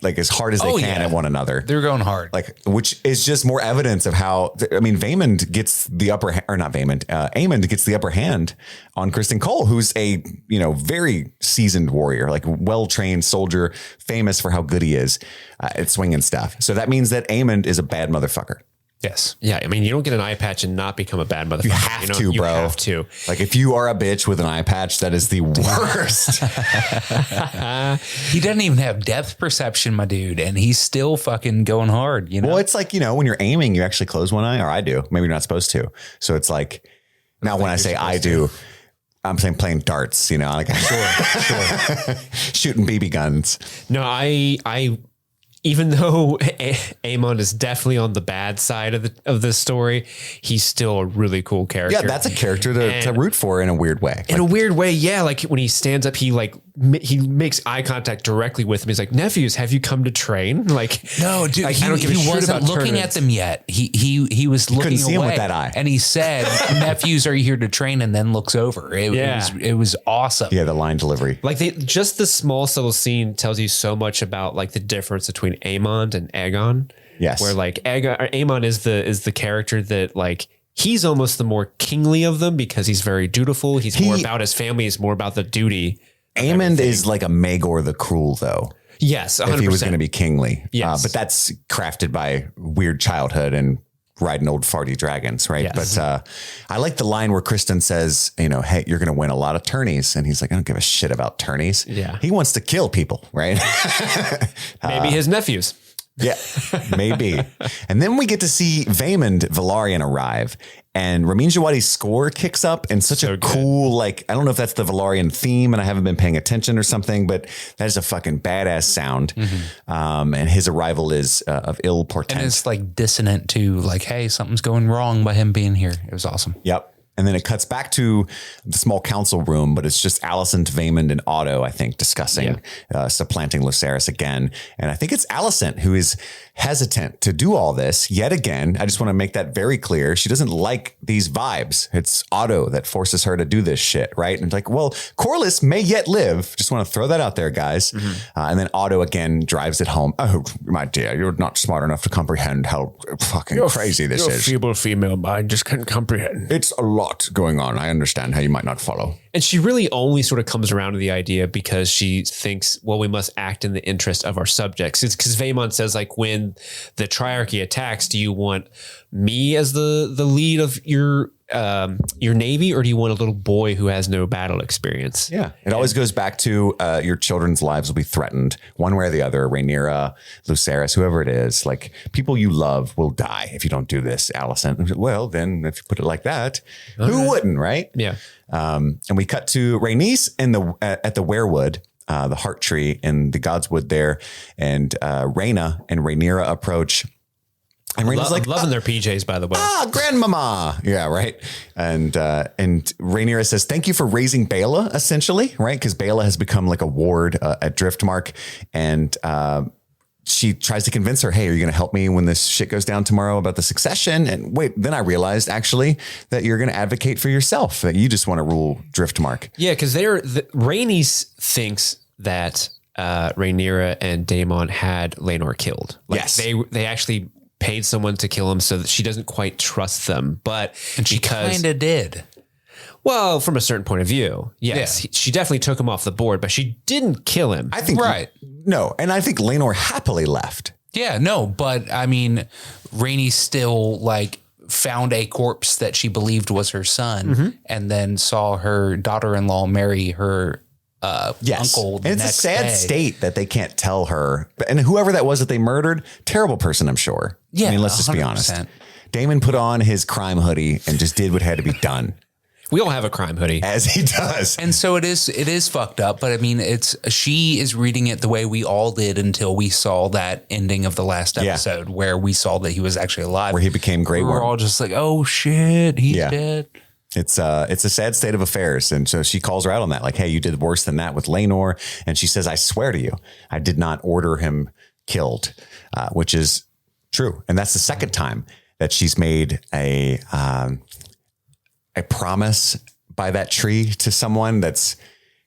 like as hard as they can at one another. They're going hard. Like, which is just more evidence of how, I mean, Vaemond gets the upper, or not Vaemond, Aemond gets the upper hand on Kristen Cole, who's a, very seasoned warrior, like well-trained soldier, famous for how good he is at swinging stuff. So that means that Aemond is a bad motherfucker. Yes. Yeah, I mean, you don't get an eye patch and not become a bad motherfucker. You have to, bro. You have to. Like, if you are a bitch with an eye patch, that is the worst. He doesn't even have depth perception, my dude, and he's still fucking going hard, Well, it's like, when you're aiming, you actually close one eye, or I do. Maybe you're not supposed to. So it's like, now when I say I do, I'm saying playing darts, like sure. Shooting BB guns. No, I even though Aemon is definitely on the bad side of the story, he's still a really cool character. Yeah, that's a character to root for in a weird way. In a weird way, yeah. Like when he stands up, he makes eye contact directly with him. He's like, "Nephews, have you come to train?" Like, no, dude, like, I don't give a shit wasn't about looking at them yet. He was looking couldn't see away, him with that eye, and he said, "Nephews, are you here to train?" And then looks over. It was awesome. Yeah, the line delivery. Like just the small subtle scene tells you so much about like the difference between Aemon and Aegon. Yes, where like Aemon is the character that like. He's almost the more kingly of them because he's very dutiful. He's more about his family. He's more about the duty. Aemond is like a Maegor the Cruel, though. Yes, 100%. If he was going to be kingly. Yes. But that's crafted by weird childhood and riding old farty dragons, right? Yes. But I like the line where Kristen says, hey, you're going to win a lot of tourneys. And he's like, I don't give a shit about tourneys. Yeah. He wants to kill people, right? Maybe his nephews. Yeah, maybe. And then we get to see Vaemond Valyrian arrive, and Ramin Djawadi's score kicks up in such a cool, like, I don't know if that's the Valyrian theme and I haven't been paying attention or something, but that is a fucking badass sound. Mm-hmm. And his arrival is of ill portent. And it's like dissonant to like, hey, something's going wrong by him being here. It was awesome. Yep. And then it cuts back to the small council room, but it's just Alicent, Vaemond, and Otto, I think, discussing supplanting Lucerys again. And I think it's Alicent who is hesitant to do all this yet again. I just want to make that very clear. She doesn't like these vibes. It's Otto that forces her to do this shit, right? And it's like, well, Corlys may yet live. Just want to throw that out there, guys. Mm-hmm. And then Otto again drives it home. Oh, my dear, you're not smart enough to comprehend how fucking crazy this is. Your feeble female mind just can't comprehend. It's a lot going on. I understand how you might not follow. And she really only sort of comes around to the idea because she thinks, well, we must act in the interest of our subjects. It's because Vaemond says, like, when the Triarchy attacks, do you want me as the lead of your navy, or do you want a little boy who has no battle experience? Yeah. It always goes back to your children's lives will be threatened one way or the other. Rhaenyra, Lucerys, whoever it is, like people you love will die if you don't do this, Alicent. Well, then if you put it like that, who wouldn't, right? Yeah. And we cut to Rhaenys in at the weirwood, the heart tree in the Godswood there, and Rhaena and Rhaenyra approach. And Rhaenyra's like, loving their PJs, by the way. Grandmama. Yeah, right. And Rhaenyra says, thank you for raising Baela, essentially, right? Because Baela has become like a ward at Driftmark. And she tries to convince her, hey, are you going to help me when this shit goes down tomorrow about the succession? And wait, then I realized actually that you're going to advocate for yourself, that you just want to rule Driftmark. Yeah, because Rhaenys thinks that Rhaenyra and Daemon had Laenor killed. Like, yes. They actually paid someone to kill him so that she doesn't quite trust them. And she kind of did. Well, from a certain point of view, yes. Yeah. She definitely took him off the board, but she didn't kill him. I think, right. No. And I think Laenor happily left. Yeah, no, but I mean, Rhaenys still like found a corpse that she believed was her son, and then saw her daughter-in-law marry her uncle. And it's a sad state that they can't tell her. And whoever that was that they murdered, terrible person, I'm sure. Yeah, I mean, let's just be 100%. honest. Daemon put on his crime hoodie and just did what had to be done. We all have a crime hoodie. As he does. And so it is fucked up, but I mean, she is reading it the way we all did until we saw that ending of the last episode where we saw that he was actually alive. Where he became Grey Worm. We're all just like, oh shit, he's dead. It's a sad state of affairs. And so she calls her out on that. Like, hey, you did worse than that with Laenor. And she says, I swear to you, I did not order him killed, which is True. And that's the second time that she's made a promise by that tree to someone that's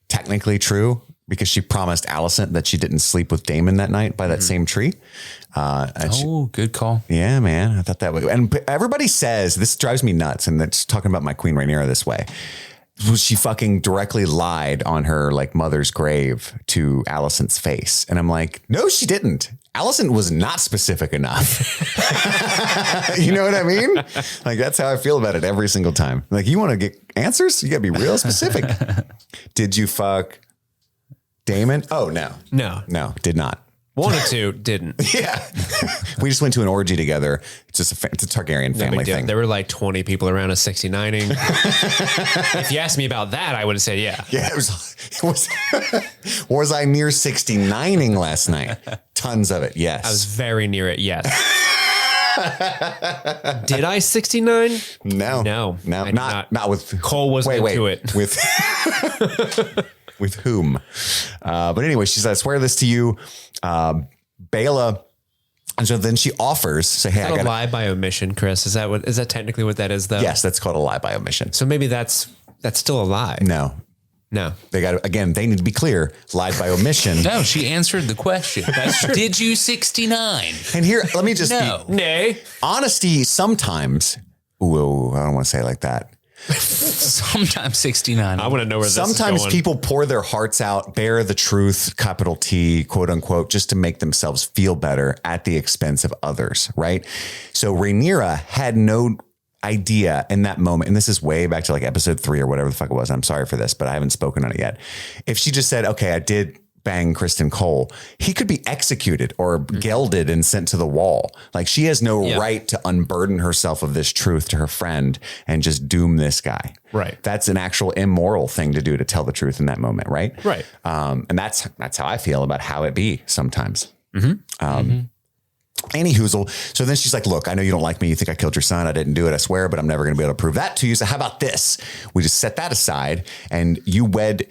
technically true, because she promised Alicent that she didn't sleep with Daemon that night by that same tree. Good call. Yeah, man. I thought that would. And everybody says, this drives me nuts, and that's talking about my Queen Rhaenyra this way. She fucking directly lied on her like mother's grave to Alicent's face. And I'm like, no, she didn't. Alicent was not specific enough. You know what I mean? Like, that's how I feel about it every single time. Like, you want to get answers? You got to be real specific. Did you fuck Daemon? Oh, no. No, did not. Wanted to, didn't. Yeah. We just went to an orgy together. It's just it's a Targaryen family thing. There were like 20 people around us 69ing. If you asked me about that, I would have said yeah. Yeah, it was I near 69ing last night? Tons of it, yes. I was very near it, yes. Did I 69? No. Not with Cole wasn't into it. With whom? But anyway, she said, I swear this to you, Baela. And so then she offers, say, hey, I got a lie by omission, Chris. Is that technically what that is, though? Yes, that's called a lie by omission. So maybe that's still a lie. No. They got to, again, they need to be clear. Lied by omission. No, she answered the question. Did you 69? And here, let me just Nay. Honesty sometimes. Ooh, I don't want to say it like that. Sometimes 69. I want to know where this is going. Sometimes people pour their hearts out, bear the truth, capital T, quote unquote, just to make themselves feel better at the expense of others, right? So Rhaenyra had no idea in that moment, and this is way back to like episode 3 or whatever the fuck it was. I'm sorry for this, but I haven't spoken on it yet. If she just said, okay, I did bang Kristen Cole, he could be executed or gelded and sent to the wall. Like, she has no right to unburden herself of this truth to her friend and just doom this guy. Right. That's an actual immoral thing to do, to tell the truth in that moment. Right. Right. And that's how I feel about how it be sometimes. Any hoozle. So then she's like, look, I know you don't like me. You think I killed your son. I didn't do it. I swear, but I'm never going to be able to prove that to you. So how about this? We just set that aside and you wed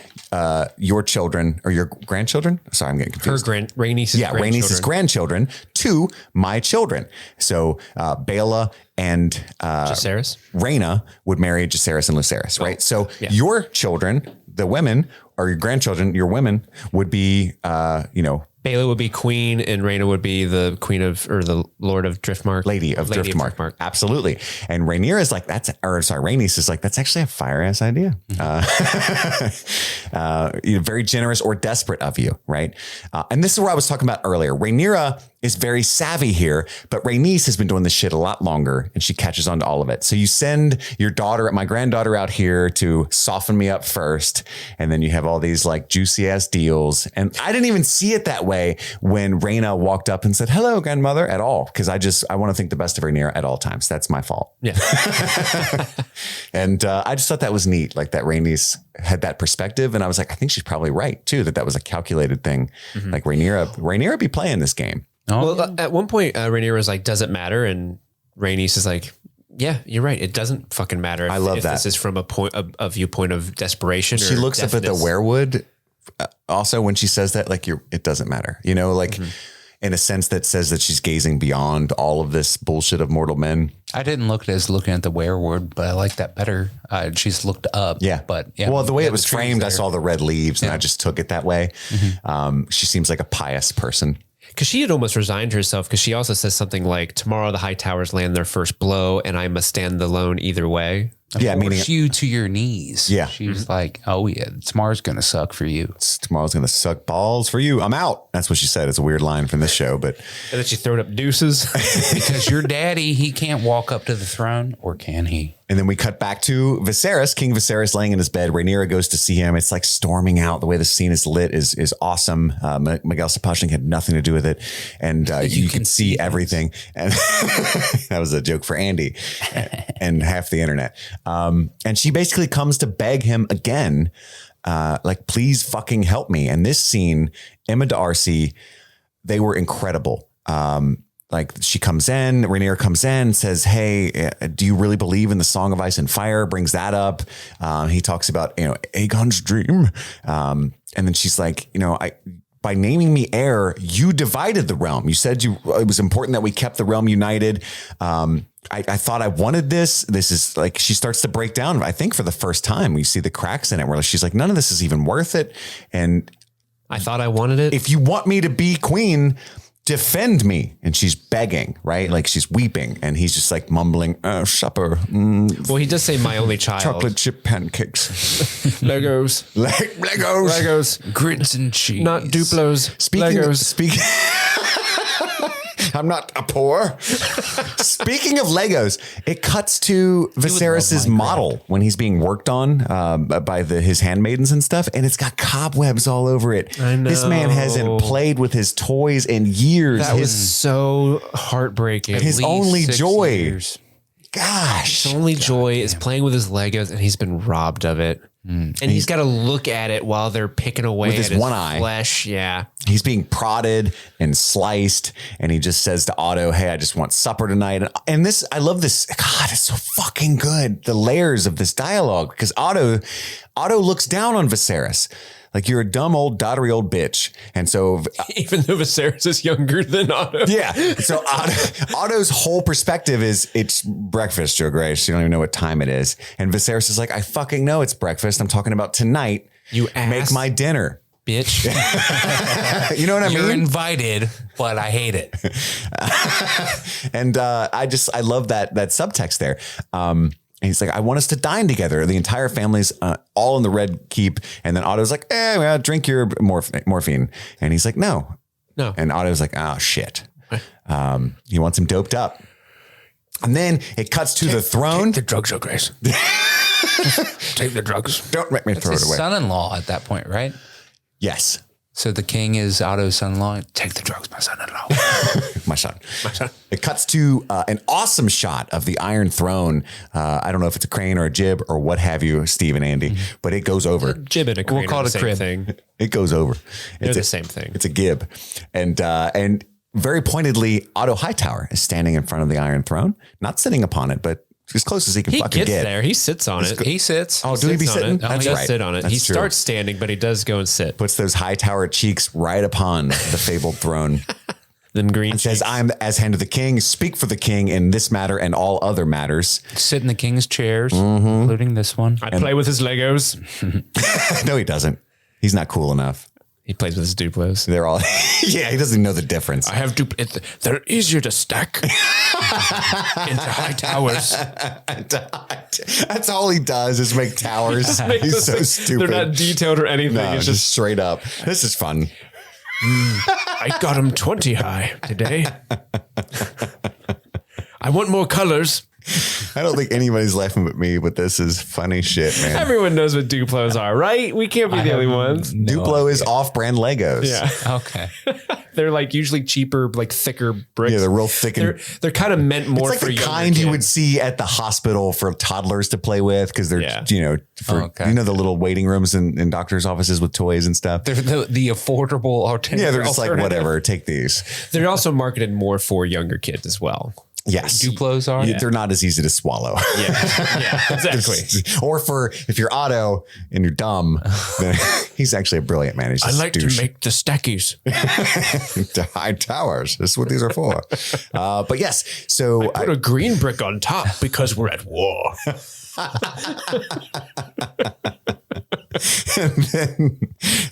your children or your grandchildren. Sorry, I'm getting confused. Rhaenys' grandchildren to my children. So Baela and Jacaerys? Rhaena would marry Jacaerys and Lucerys, right? So your children, the women, or your grandchildren, your women would be, Baela would be queen and Rhaena would be the queen of, or the Lord of Driftmark. Lady of Driftmark. Absolutely. And Rhaenyra is like, Rhaenys is like, that's actually a fire ass idea. Very generous or desperate of you. Right. And this is where I was talking about earlier. Rhaenyra is very savvy here, but Rhaenys has been doing this shit a lot longer and she catches on to all of it. So you send your my granddaughter out here to soften me up first. And then you have all these like juicy ass deals. And I didn't even see it that way when Rhaena walked up and said, hello, grandmother, at all. Cause I want to think the best of Rhaenyra at all times. That's my fault. Yeah. And I just thought that was neat. Like that Rhaenys had that perspective. And I was like, I think she's probably right too, that was a calculated thing. Like Rhaenyra be playing this game. Oh. Well, at one point, Rhaenyra was like, does it matter? And Rhaenys is like, yeah, you're right. It doesn't fucking matter. I love that. This is from a viewpoint of desperation. She looks up at the werewood. Also, when she says that, like, it doesn't matter, like in a sense that says that she's gazing beyond all of this bullshit of mortal men. I didn't look at looking at the werewood, but I like that better. She's looked up. Yeah. But yeah. Well, the way it was framed, I saw the red leaves and I just took it that way. She seems like a pious person. Because she had almost resigned herself, because she also says something like, tomorrow the High Towers land their first blow and I must stand alone either way. Yeah, meaning you to your knees. Yeah. She was like, oh yeah, tomorrow's going to suck for you. Tomorrow's going to suck balls for you. I'm out. That's what she said. It's a weird line from this show, but. And then she throwing up deuces. Because your daddy, he can't walk up to the throne, or can he? And then we cut back to Viserys, King Viserys laying in his bed. Rhaenyra goes to see him. It's like storming out. The way the scene is lit is awesome. Miguel Sapochnik had nothing to do with it. And you can see everything. And that was a joke for Andy and half the internet. And she basically comes to beg him again, like, please fucking help me. And this scene, Emma D'Arcy, they were incredible. Like she comes in, Rhaenyra comes in, says, hey, do you really believe in the Song of Ice and Fire? Brings that up. He talks about, Aegon's dream. And then she's like, by naming me heir, you divided the realm. You said it was important that we kept the realm united. I thought I wanted this. This is like, she starts to break down. I think for the first time, we see the cracks in it where she's like, none of this is even worth it. And I thought I wanted it. If you want me to be queen, defend me. And she's begging, right? Like she's weeping. And he's just like mumbling, supper. Well, he does say my only child. Chocolate chip pancakes. Legos. Legos. Grits and cheese. Not Duplos. Legos. I'm not a poor. Speaking of Legos, it cuts to Viserys's model when he's being worked on by his handmaidens and stuff, and it's got cobwebs all over it. I know. This man hasn't played with his toys in years. That was so heartbreaking. His only joy. Years. Gosh. His only joy is playing with his Legos, and he's been robbed of it. And he's got to look at it while they're picking away with his at his one eye. Flesh. Yeah. He's being prodded and sliced, and he just says to Otto, hey, I just want supper tonight. And this, I love this. God, it's so fucking good. The layers of this dialogue, because Otto looks down on Viserys. Like, you're a dumb old dottery old bitch. And so Even though Viserys is younger than Otto. yeah. So Otto's whole perspective is it's breakfast, Joe Grace. You don't even know what time it is. And Viserys is like, I fucking know it's breakfast. I'm talking about tonight. You ass. Make my dinner. Bitch. You know what I mean? You're invited, but I hate it. And I love that subtext there. And he's like, I want us to dine together. The entire family's all in the Red Keep. And then Otto's like, well, drink your morphine. And he's like, no. And Otto's like, oh, shit. He wants him doped up. And then it cuts to the throne. Take the drugs, Joe Grace. Take the drugs. Don't make me throw it away. Son-in-law at that point, right? Yes. So the king is Otto's son-in-law. Take the drugs, my son-in-law. My son. It cuts to an awesome shot of the Iron Throne. I don't know if it's a crane or a jib or what have you, Steve and Andy, but it goes over. Jib and a crane. We'll call it a crib. Thing. It goes over. It's the same thing. It's a gib. And very pointedly, Otto Hightower is standing in front of the Iron Throne, not sitting upon it, but as close as he can fucking get. He gets there. He sits on it. He sits. Oh, do he be sitting? He does sit on it. He starts standing, but he does go and sit. Puts those Hightower cheeks right upon the fabled throne. Then green says, I'm as hand of the king, speak for the king in this matter and all other matters. Sit in the king's chairs, including this one. I play with his Legos. No, he doesn't. He's not cool enough. He plays with his Duplos. They're all, yeah, he doesn't know the difference. I have they're easier to stack into high towers. That's all he does is make towers. He's so stupid. They're not detailed or anything. No, it's just straight up. This is fun. I got him 20 high today. I want more colors. I don't think anybody's laughing but me, but this is funny shit, man. Everyone knows what Duplos are, right? We can't be the only ones. Duplo is off-brand Legos. Yeah. Okay. They're like usually cheaper, like thicker bricks. Yeah, they're real thick. They're kind of meant more it's like for the younger kind you kids. would see at the hospital for toddlers to play with because they're, Okay. you know, the little waiting rooms in doctors' offices with toys and stuff. They're the affordable alternative. Yeah, they're just like, whatever, take these. They're also marketed more for younger kids as well. Yes. Duplos are? They're not as easy to swallow. Yeah, exactly. Or if you're Otto and you're dumb, then he's actually a brilliant man. He's I like to make the stackies. to high towers. This is what these are for. But yes, so Put a green brick on top because we're at war.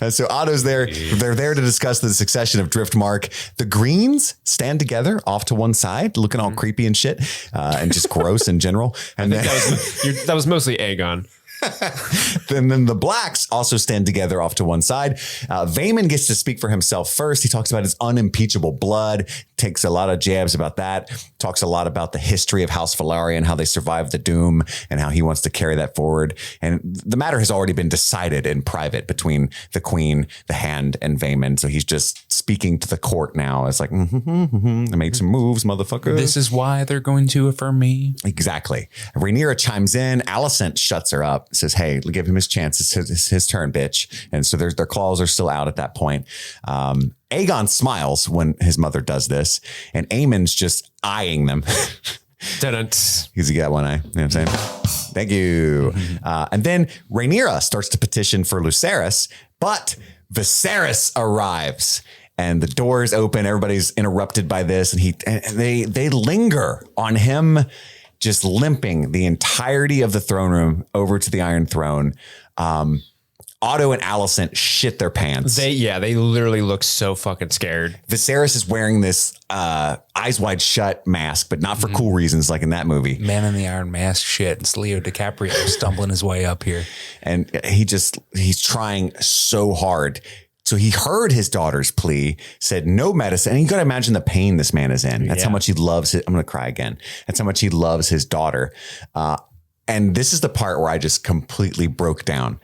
and so Otto's there. They're there to discuss the succession of Driftmark. The Greens stand together off to one side, looking all creepy and shit, and just gross in general. And then that was mostly Aegon. then the Blacks also stand together off to one side. Vaemon gets to speak for himself first. He talks about his unimpeachable blood, takes a lot of jabs about that, talks a lot about the history of House Valyrian, how they survived the Doom, and how he wants to carry that forward. And the matter has already been decided in private between the Queen, the Hand, and Vaemon. So he's just speaking to the court now. It's like, I made some moves, motherfucker. This is why they're going to affirm me. Exactly. Rhaenyra chimes in. Alicent shuts her up. Says, hey, give him his chance. It's his turn, bitch. And so their claws are still out at that point. Aegon smiles when his mother does this, and Aemon's just eyeing them. Because he got one eye. You know what I'm saying? Thank you. And then Rhaenyra starts to petition for Lucerys, but Viserys arrives. And the doors open. Everybody's interrupted by this, and they linger on him, just limping the entirety of the throne room over to the Iron Throne. Otto and Alicent shit their pants. They literally look so fucking scared. Viserys is wearing this eyes wide shut mask, but not for cool reasons like in that movie. Man in the Iron Mask shit. It's Leo DiCaprio stumbling his way up here. And he's trying so hard. So he heard his daughter's plea, said no medicine. And you got to imagine the pain this man is in. That's how much he loves it. I'm going to cry again. That's how much he loves his daughter. And this is the part where I just completely broke down.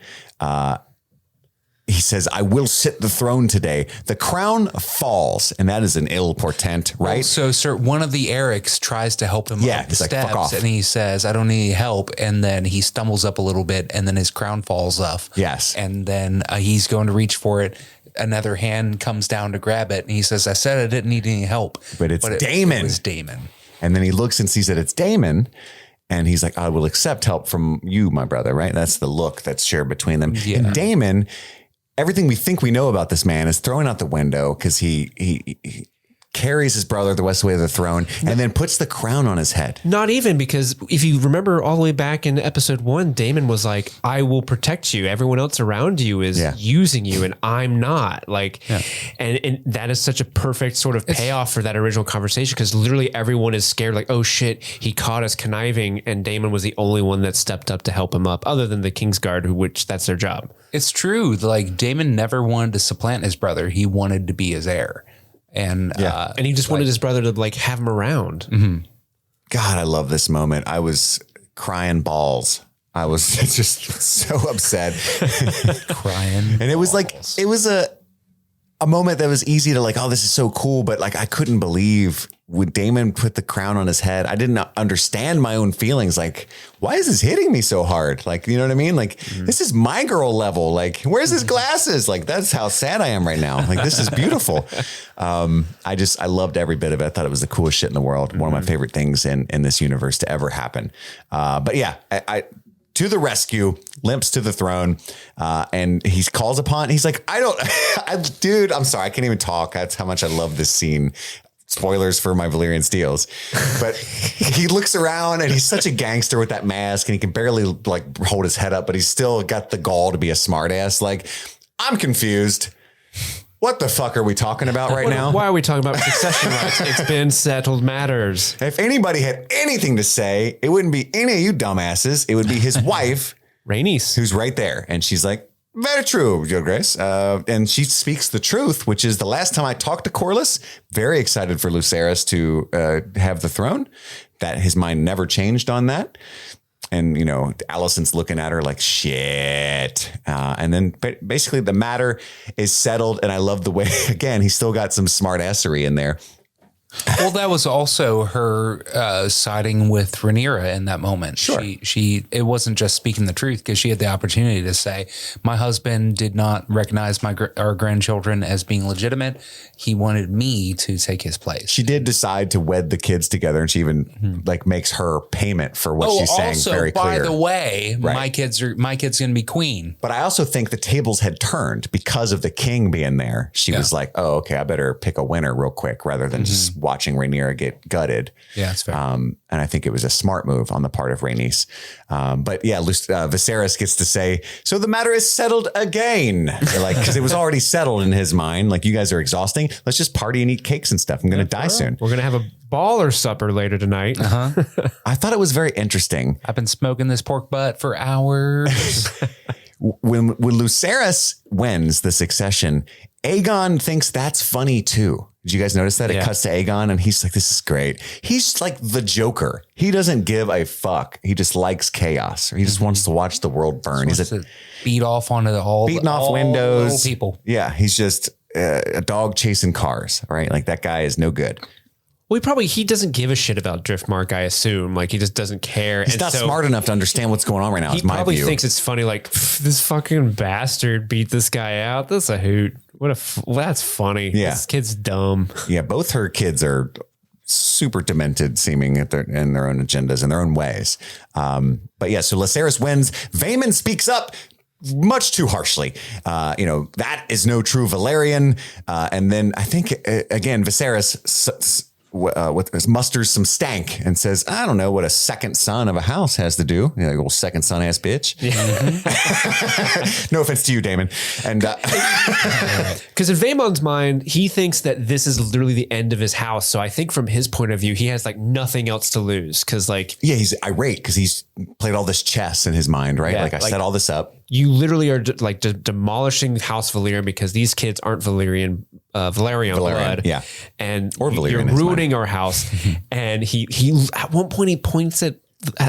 He says, I will sit the throne today. The crown falls. And that is an ill portent, right? Well, so, sir, one of the Erics tries to help him up the he's like, fuck off. steps. And he says, I don't need help. And then he stumbles up a little bit. And then his crown falls off. Yes. And then he's going to reach for it. Another hand comes down to grab it. And he says, I said I didn't need any help. But it's Daemon. It was Daemon. And then he looks and sees that it's Daemon. And he's like, I will accept help from you, my brother, right? That's the look that's shared between them. Yeah. And Daemon, everything we think we know about this man is thrown out the window because he carries his brother the way to the throne and then puts the crown on his head. Not even, because if you remember all the way back in episode 1, Daemon was like, I will protect you. Everyone else around you is using you and I'm not. And that is such a perfect sort of payoff for that original conversation, because literally everyone is scared, like, oh shit, he caught us conniving, and Daemon was the only one that stepped up to help him up, other than the Kingsguard, which that's their job. It's true. Like, Daemon never wanted to supplant his brother. He wanted to be his heir. And and he just wanted his brother to like have him around. Mm-hmm. God, I love this moment. I was crying balls. I was just so upset. Crying. And it was like, it was a moment that was easy to like, oh, this is so cool. But like, I couldn't believe when Daemon put the crown on his head. I didn't understand my own feelings. Like, why is this hitting me so hard? Like, you know what I mean? Like, this is my girl level. Like, where's his glasses? Like, that's how sad I am right now. Like, this is beautiful. I loved every bit of it. I thought it was the coolest shit in the world. One of my favorite things in this universe to ever happen. But yeah, I to the rescue, limps to the throne, and he calls upon, he's like, dude, I'm sorry, I can't even talk. That's how much I love this scene. Spoilers for my Valyrian Steels. But he looks around and he's such a gangster with that mask, and he can barely like hold his head up, but he's still got the gall to be a smartass. Like, I'm confused. What the fuck are we talking about right now? Why are we talking about succession rights? It's been settled matters. If anybody had anything to say, it wouldn't be any of you dumbasses. It would be his wife, Rhaenys, who's right there. And she's like, very true, Your Grace. And she speaks the truth, which is the last time I talked to Corlys, very excited for Lucerys to have the throne, that his mind never changed on that. And, you know, Alicent's looking at her like, shit. And then basically the matter is settled. And I love the way, again, he's still got some smart assery in there. Well, that was also her siding with Rhaenyra in that moment. Sure. It wasn't just speaking the truth, because she had the opportunity to say, my husband did not recognize our grandchildren as being legitimate. He wanted me to take his place. She did decide to wed the kids together, and she even like makes her payment for what she's saying very clear. By the way, my kid's going to be queen. But I also think the tables had turned because of the king being there. She was like, oh, okay, I better pick a winner real quick rather than just watching Rhaenyra get gutted. Yeah, that's fair. And I think it was a smart move on the part of Rhaenys. But yeah, Viserys gets to say, so the matter is settled again. Like, because it was already settled in his mind. Like, you guys are exhausting. Let's just party and eat cakes and stuff. I'm going to die soon. We're going to have a baller supper later tonight. I thought it was very interesting. I've been smoking this pork butt for hours. When Lucerys wins the succession, Aegon thinks that's funny too. Did you guys notice that? It cuts to Aegon and he's like, this is great. He's like the Joker. He doesn't give a fuck. He just likes chaos. He just wants to watch the world burn. He's to beat off onto all windows. Little people. Yeah. He's just a dog chasing cars, right? Like, that guy is no good. Well, he doesn't give a shit about Driftmark, I assume. Like, he just doesn't care. He's not smart enough to understand what's going on right now. He probably thinks it's funny, like, this fucking bastard beat this guy out. That's a hoot. That's funny. Yeah. This kid's dumb. Yeah, both her kids are super demented seeming in their own agendas and their own ways. But yeah, so Lucerys wins. Vaemond speaks up. much too harshly. That is no true Valyrian. And then I think, again, Viserys musters some stank and says, I don't know what a second son of a house has to do. Like old second son ass bitch. No offense to you, Damon. And because in Vaemon's mind, he thinks that this is literally the end of his house. So I think from his point of view, he has like nothing else to lose. Cause like, yeah, he's irate because he's played all this chess in his mind, right? Yeah, I set all this up. You literally are demolishing House Valyrian because these kids aren't Valerian blood. Yeah. And or Valyrian, you're ruining our house. And he at one point he points at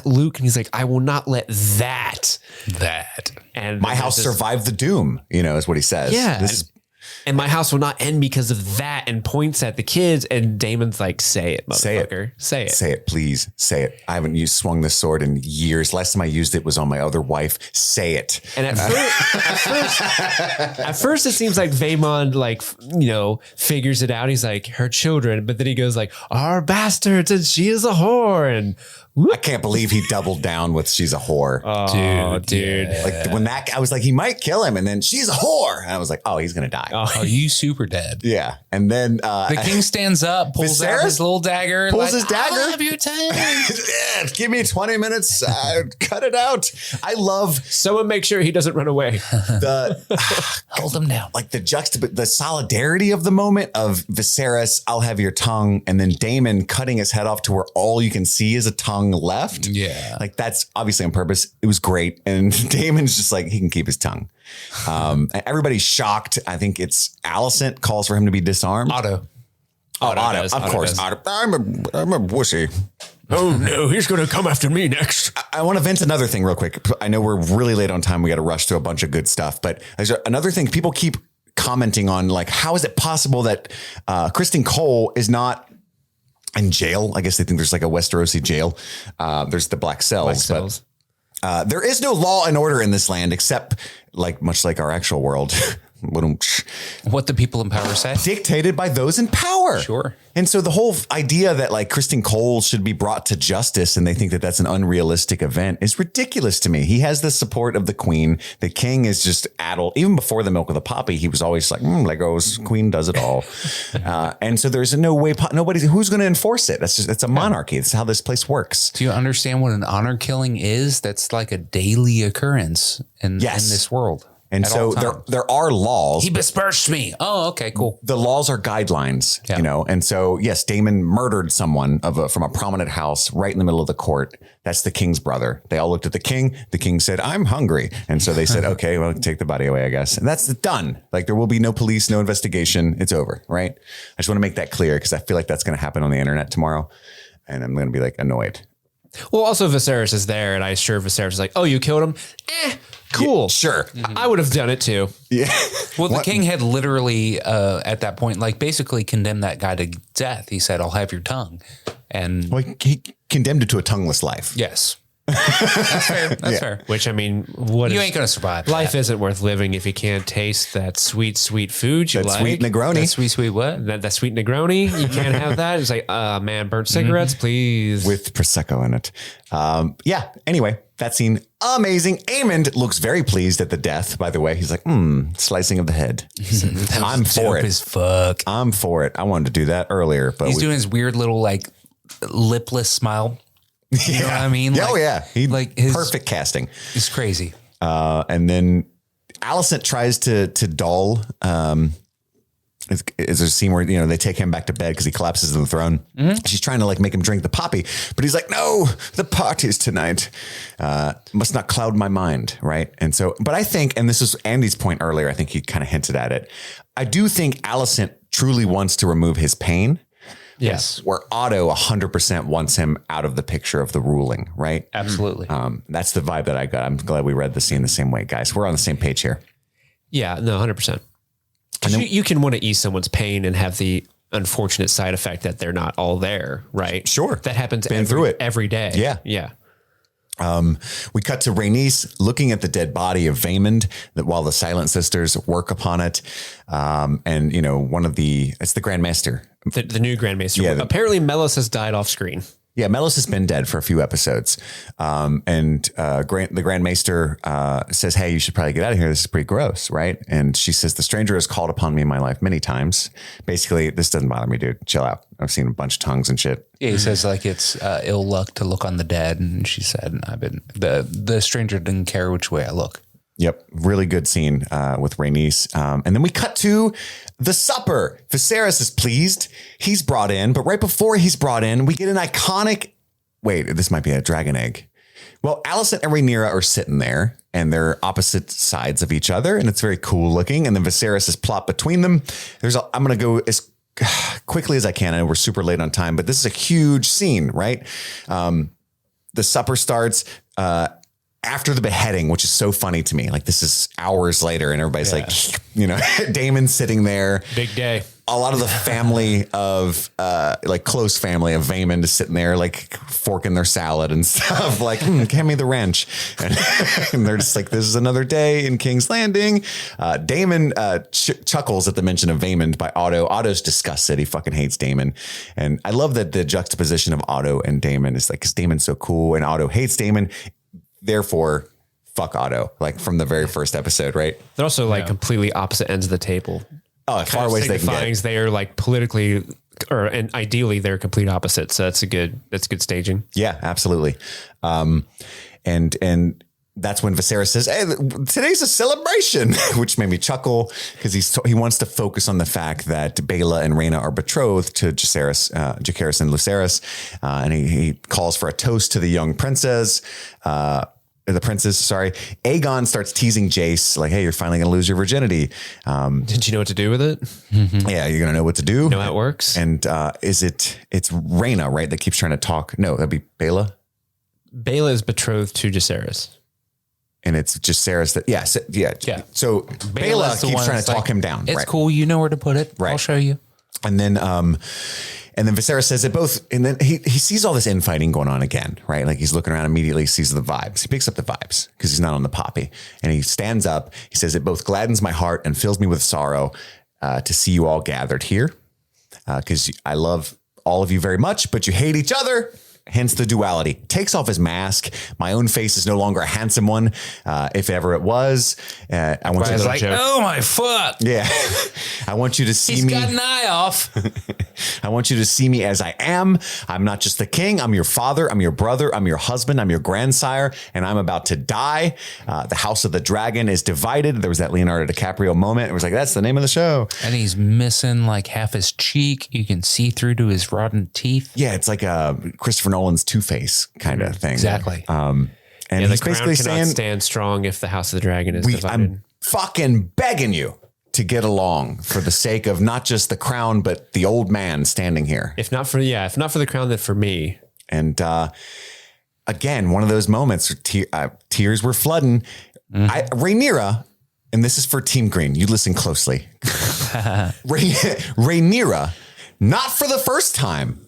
Luke and he's like, I will not let that. And my house survived the doom, is what he says. Yeah. And my house will not end because of that, and points at the kids. And Damon's like, say it, motherfucker. Say it. Say it, please. Say it. I haven't swung this sword in years. Last time I used it was on my other wife. Say it. And at first it seems like Vaemon figures it out. He's like, her children. But then he goes like, our bastards, and she is a whore. And I can't believe he doubled down with she's a whore. Oh, dude. Yeah. Like when I was like, he might kill him. And then she's a whore. And I was like, oh, he's going to die. Oh, you super dead. Yeah. And then the king stands up, pulls out his little dagger. Pulls his dagger. I'll have your time. Yeah, give me 20 minutes. Cut it out. I love. Someone make sure he doesn't run away. Hold him down. Like the solidarity of the moment of Viserys, I'll have your tongue. And then Daemon cutting his head off to where all you can see is a tongue left. Yeah. Like that's obviously on purpose. It was great. And Damon's just like, he can keep his tongue. Everybody's shocked. I think it's Alicent calls for him to be disarmed. Otto. Of course. Otto. I'm a wussy. Oh no, he's going to come after me next. I want to vent another thing real quick. I know we're really late on time. We got to rush through a bunch of good stuff, but there's another thing people keep commenting on, like, how is it possible that Kristen Cole is not in jail? I guess they think there's like a Westerosi jail. There's the Black Cells. But there is no law and order in this land, except much like our actual world. What the people in power say? Dictated by those in power. Sure. And so the whole idea that like Kristen Cole should be brought to justice and they think that that's an unrealistic event is ridiculous to me. He has the support of the queen. The king is just addled. Even before the milk of the poppy, he was always like, Legos, queen does it all. And so there's no way, who's going to enforce it? It's a monarchy. It's how this place works. Do you understand what an honor killing is? That's like a daily occurrence in this world. And so there are laws. He besmirched me. Oh, okay, cool. The laws are guidelines, And so, yes, Daemon murdered someone from a prominent house right in the middle of the court. That's the king's brother. They all looked at the king. The king said, I'm hungry. And so they said, okay, well, take the body away, I guess. And that's done. Like there will be no police, no investigation. It's over, right? I just want to make that clear because I feel like that's going to happen on the internet tomorrow. And I'm going to be like annoyed. Well, also Viserys is there, and I sure Viserys is like, oh, you killed him? Cool. Yeah, sure. I would have done it too. Yeah. Well, the king had literally at that point, condemned that guy to death. He said, I'll have your tongue. And he condemned it to a tongueless life. Yes. That's fair. That's fair. Which, I mean, you ain't going to survive. Life isn't worth living if you can't taste that sweet, sweet food you like. Sweet Negroni. That sweet what? That sweet Negroni. You can't have that. It's like, man, burnt cigarettes, please. With Prosecco in it. Anyway, that scene, amazing. Aemond looks very pleased at the death, by the way. He's like, slicing of the head. I'm for it. As fuck. I'm for it. I wanted to do that earlier. But he's doing his weird little, lipless smile. You know what I mean? His perfect casting. It's crazy. And then Alicent tries to dull. Is a scene where they take him back to bed because he collapses on the throne. Mm-hmm. She's trying to make him drink the poppy, but he's like, no, the party's tonight. Must not cloud my mind, right? And so, but I think, and this is Andy's point earlier, I think he kind of hinted at it. I do think Alicent truly wants to remove his pain. Yes. Where Otto 100% wants him out of the picture of the ruling, right? Absolutely. That's the vibe that I got. I'm glad we read the scene the same way, guys. We're on the same page here. Yeah, no, 100%. You can want to ease someone's pain and have the unfortunate side effect that they're not all there, right? Sure. That happens every day. Yeah. Yeah. We cut to Rhaenys looking at the dead body of Vaemond while the Silent Sisters work upon it. And it's the Grand Maester. The new Grand Maester. Yeah, apparently Melis has died off screen. Yeah, Melos has been dead for a few episodes. The Grand Maester says, hey, you should probably get out of here. This is pretty gross, right? And she says, the stranger has called upon me in my life many times. Basically, this doesn't bother me, dude. Chill out. I've seen a bunch of tongues and shit. Yeah, he says like it's ill luck to look on the dead. And she said, the stranger didn't care which way I look. Yep. Really good scene with Rhaenys. And then we cut to the supper. Viserys is pleased. He's brought in. But right before he's brought in, we get an iconic... Wait, this might be a dragon egg. Well, Alicent and Rhaenyra are sitting there and they're opposite sides of each other. And it's very cool looking. And then Viserys is plopped between them. I'm going to go as quickly as I can. I know we're super late on time, but this is a huge scene, right? The supper starts... after the beheading, which is so funny to me. Like this is hours later and everybody's like, Daemon's sitting there. Big day. A lot of the family of close family of Vaemond is sitting there like forking their salad and stuff like, hand me the wrench. And they're just like, this is another day in King's Landing. Daemon chuckles at the mention of Vaemond by Otto. Otto's disgusted. He fucking hates Daemon. And I love that the juxtaposition of Otto and Daemon is like, because Daemon's so cool and Otto hates Daemon. Therefore, fuck Otto, like from the very first episode, right? They're also like completely opposite ends of the table. Oh, as far away as they can get. They are like politically, and ideally they're complete opposites. So that's good staging. Yeah, absolutely. And that's when Viserys says, hey, today's a celebration, which made me chuckle because he wants to focus on the fact that Baela and Rhaena are betrothed to Jacaerys and Lucerys. And he calls for a toast to the young princess. The princess, sorry. Aegon starts teasing Jace like, hey, you're finally going to lose your virginity. Did you know what to do with it? Yeah, you're going to know what to do. Know how it works. And it's Rhaena, right? That keeps trying to talk. No, that'd be Baela. Baela is betrothed to Jacaerys. And it's Jacaerys that, yeah. So Baela keeps trying to talk him down. It's right? cool. You know where to put it. Right. I'll show you. And then Viserys says it both, and then he sees all this infighting going on again, right? Like he's looking around, immediately sees the vibes. He picks up the vibes because he's not on the poppy, and he stands up. He says, it both gladdens my heart and fills me with sorrow to see you all gathered here because I love all of you very much, but you hate each other. Hence the duality. Takes off his mask. My own face is no longer a handsome one, if ever it was. I want you to like, oh my fuck. Yeah. I want you to see me. He's got an eye off. I want you to see me as I am. I'm not just the king. I'm your father. I'm your brother. I'm your husband. I'm your grandsire. And I'm about to die. The House of the Dragon is divided. There was that Leonardo DiCaprio moment. It was like, that's the name of the show. And he's missing like half his cheek. You can see through to his rotten teeth. Yeah. It's like Christopher Nolan's Two-Face kind of thing. Exactly. And he's basically saying, stand strong if the House of the Dragon is divided. I'm fucking begging you to get along for the sake of not just the crown, but the old man standing here. If not for the crown, then for me. And again, one of those moments where tears were flooding. Rhaenyra, and this is for Team Green. You listen closely. Rhaenyra, not for the first time,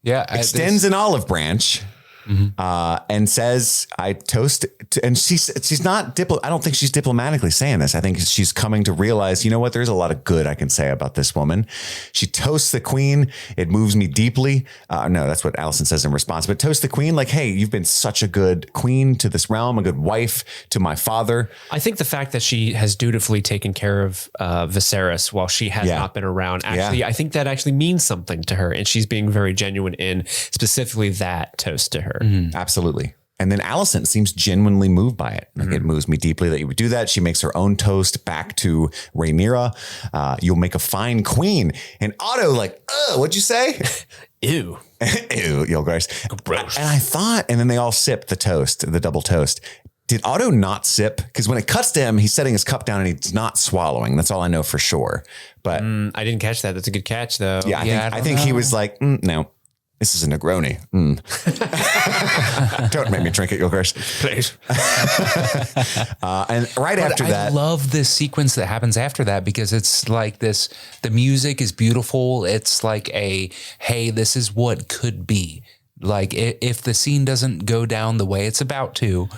extends an olive branch. And says, I toast, and she's not I don't think she's diplomatically saying this. I think she's coming to realize, you know what? There's a lot of good I can say about this woman. She toasts the queen. It moves me deeply. No, that's what Alicent says in response, but toast the queen like, hey, you've been such a good queen to this realm, a good wife to my father. I think the fact that she has dutifully taken care of Viserys while she has not been around, actually, I think that actually means something to her. And she's being very genuine in specifically that toast to her. Absolutely. And then Alicent seems genuinely moved by it. Like, it moves me deeply that you would do that. She makes her own toast back to Rhaenyra. You'll make a fine queen. And Otto like, what'd you say? Ew. Ew, yo, gross. And I thought, and then they all sip the toast, the double toast. Did Otto not sip? Because when it cuts to him, he's setting his cup down and he's not swallowing. That's all I know for sure. But I didn't catch that. That's a good catch, though. Yeah, I think he was like, no. This is a Negroni. Don't make me drink it, Yogurt. Please. And after that. I love this sequence that happens after that because it's like this, the music is beautiful. It's like hey, this is what could be. Like if the scene doesn't go down the way it's about to,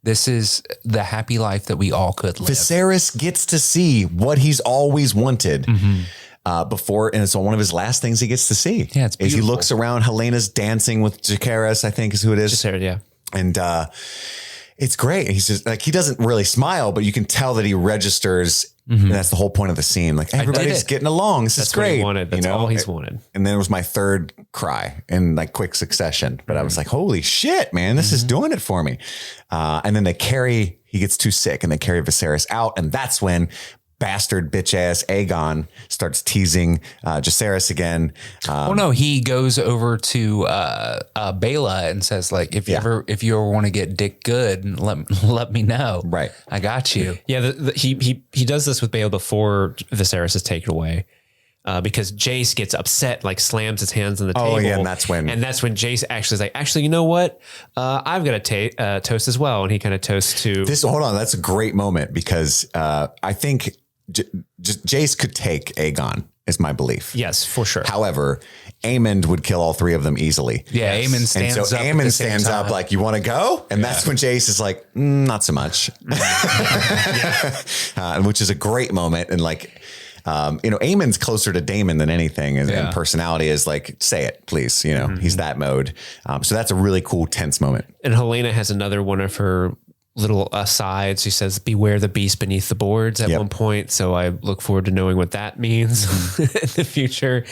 this is the happy life that we all could live. Viserys gets to see what he's always wanted. before, and it's one of his last things he gets to see. Yeah, it's as he beautiful. looks around. Helena's dancing with Jacaerys, I think is who it is. Jacaerys, yeah. And it's great. He's just like, he doesn't really smile, but you can tell that he registers. And that's the whole point of the scene. Like, everybody's getting along. This is great. What he wanted. That's all he's wanted. And then it was my third cry in like quick succession. But I was like, holy shit, man, this is doing it for me. And then he gets too sick and they carry Viserys out. And that's when bastard bitch ass Aegon starts teasing Jacaerys again. Well, no, he goes over to Bela and says, like, if you ever want to get dick good, let me know. Right, I got you. Yeah, he does this with Bale before Viserys is taken away. Because Jace gets upset, like slams his hands on the table. Oh yeah, and that's when Jace actually is like, actually, you know what? I've got a toast as well, and he kind of toasts to this. Hold on, that's a great moment because I think Jace could take Aegon, is my belief. Yes, for sure. However, Aemond would kill all three of them easily. Yeah, Aemond stands up. And so Aemond stands up like, you want to go? And that's when Jace is like, not so much. Which is a great moment. And like, Aemond's closer to Daemon than anything. And personality is like, say it, please. He's that mode. So that's a really cool, tense moment. And Helena has another one of her little asides. She says, beware the beast beneath the boards at one point. So I look forward to knowing what that means in the future.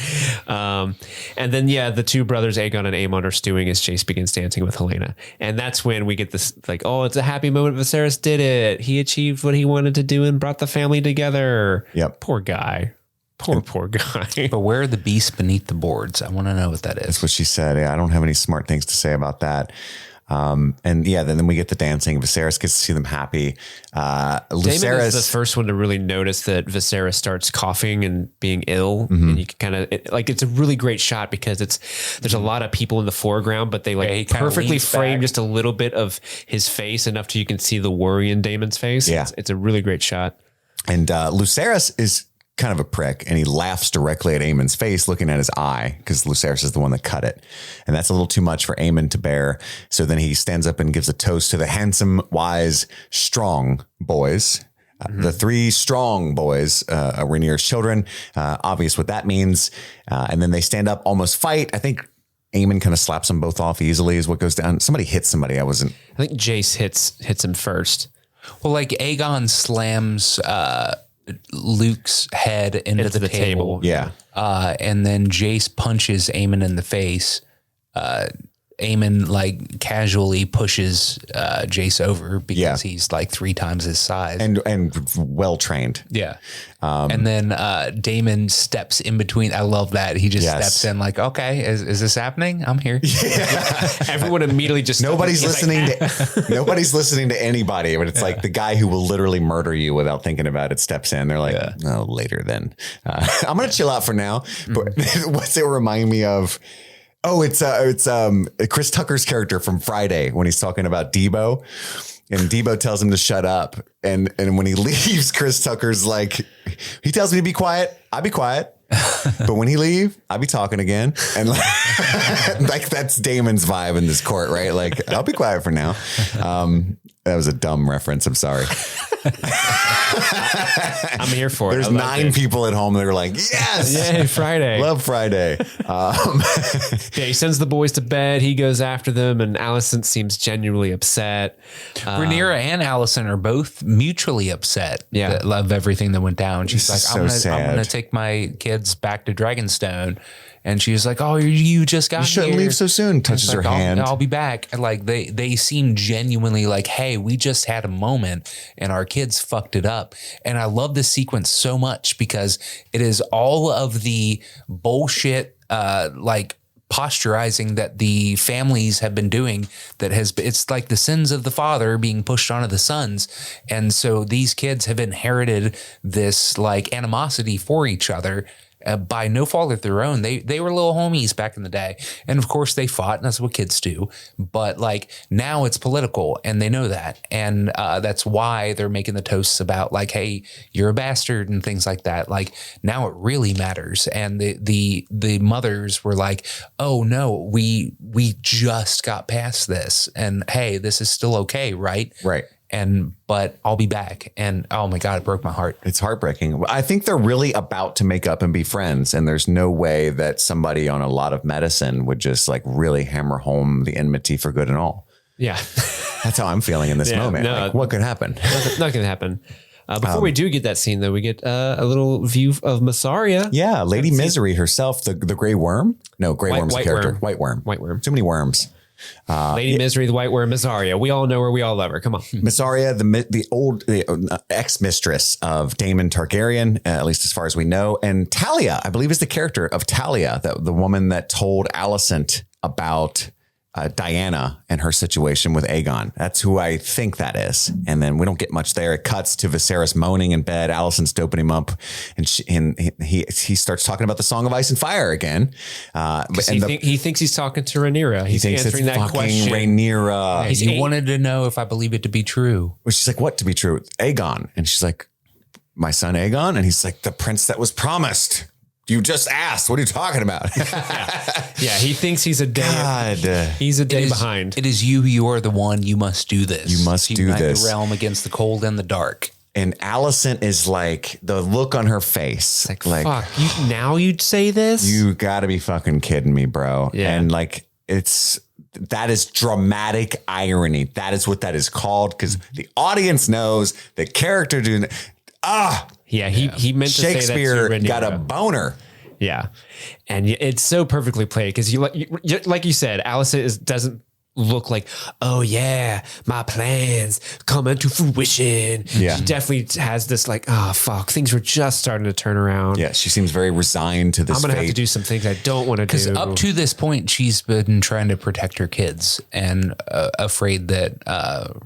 And then, the two brothers, Aegon and Aemon, are stewing as Jace begins dancing with Helena. And that's when we get this, like, oh, it's a happy moment. Viserys did it. He achieved what he wanted to do and brought the family together. Yep. Poor guy. Poor guy. But where are the beasts beneath the boards? I want to know what that is. That's what she said. I don't have any smart things to say about that. Then we get the dancing. Viserys gets to see them happy. Daemon is the first one to really notice that Viserys starts coughing and being ill. And you can kind of it's a really great shot because there's a lot of people in the foreground, but they perfectly frame just a little bit of his face enough to you can see the worry in Daemon's face. Yeah. It's a really great shot. And Lucerys is kind of a prick, and he laughs directly at Aemon's face, looking at his eye, because Lucerys is the one that cut it. And that's a little too much for Aemon to bear. So then he stands up and gives a toast to the handsome, wise, strong boys. The three strong boys, Rhaenyra's children, obvious what that means. And then they stand up, almost fight. I think Aemon kind of slaps them both off easily is what goes down. Somebody hits somebody. I think Jace hits him first. Well, like Aegon slams Luke's head into the table. Yeah. And then Jace punches Aemon in the face. Aemon like casually pushes Jace over because he's like 3 times his size and well trained. Yeah. And then Daemon steps in between. I love that. He just steps in like, okay, is this happening? I'm here. Yeah. Everyone immediately just nobody's listening to anybody, but it's like the guy who will literally murder you without thinking about it steps in. They're like, no, later then. I'm gonna chill out for now. But what's it remind me of? Oh, it's Chris Tucker's character from Friday when he's talking about Debo, and Debo tells him to shut up. And when he leaves, Chris Tucker's like, he tells me to be quiet. I'll be quiet. But when he leave, I'll be talking again. And like that's Damon's vibe in this court, right? Like, I'll be quiet for now. That was a dumb reference. I'm sorry. I'm here for it. There's 9 people at home that are like, yes, yay, Friday. Love Friday. He sends the boys to bed. He goes after them, and Alicent seems genuinely upset. Rhaenyra and Alicent are both mutually upset. Yeah, of everything that went down. She's like, I'm gonna take my kids back to Dragonstone. And she was like, oh, you just got here. You shouldn't leave so soon. Touches her hand. I'll be back. And like they seem genuinely like, hey, we just had a moment and our kids fucked it up. And I love this sequence so much because it is all of the bullshit like posturizing that the families have been doing it's like the sins of the father being pushed onto the sons. And so these kids have inherited this like animosity for each other. By no fault of their own. They were little homies back in the day. And of course they fought, and that's what kids do. But like now it's political and they know that. And that's why they're making the toasts about like, hey, you're a bastard and things like that. Like now it really matters. And the mothers were like, oh no, we just got past this. And hey, this is still okay, right? Right. but I'll be back. And oh my God, it broke my heart. It's heartbreaking. I think they're really about to make up and be friends. And there's no way that somebody on a lot of medicine would just like really hammer home the enmity for good and all. Yeah. That's how I'm feeling in this moment. No, like, what could happen? Not going to happen. Before we do get that scene, though, we get a little view of Massaria. Yeah, Lady Misery herself, the Grey Worm. No, Grey Worm's a character. Worm. White Worm. White Worm. Too many worms. Lady Misery, the White Worm, Massaria. We all know her. We all love her. Come on. Massaria, the ex-mistress of Daemon Targaryen, at least as far as we know. And Talia, I believe, is the character of Talia, the woman that told Alicent about Diana and her situation with Aegon. That's who I think that is. And then we don't get much there. It cuts to Viserys moaning in bed. Alicent's doping him up, and he starts talking about the Song of Ice and Fire again. He thinks he's talking to Rhaenyra. He's thinks answering it's that question. Rhaenyra. He wanted to know if I believe it to be true. Well, she's like, what to be true? Aegon. And she's like, my son Aegon? And he's like, the prince that was promised. You just asked. What are you talking about? Yeah, he thinks he's a day. He's a day behind. It is you are the one. You must do this. You must do this. The realm against the cold and the dark. And Alicent is like, the look on her face. Like fuck, now you'd say this? You gotta be fucking kidding me, bro. Yeah. And like, that is dramatic irony. That is what that is called. Because the audience knows, the character Yeah, he meant to say that to Shakespeare Rhaenyra. got a boner. Yeah, and it's so perfectly played because like you said, Alicent doesn't look like, oh yeah, my plans come into fruition. Yeah. She definitely has this like, oh fuck, things were just starting to turn around. Yeah, she seems very resigned to this I'm gonna fate. have to do some things I don't want to do. Because up to this point, she's been trying to protect her kids and afraid that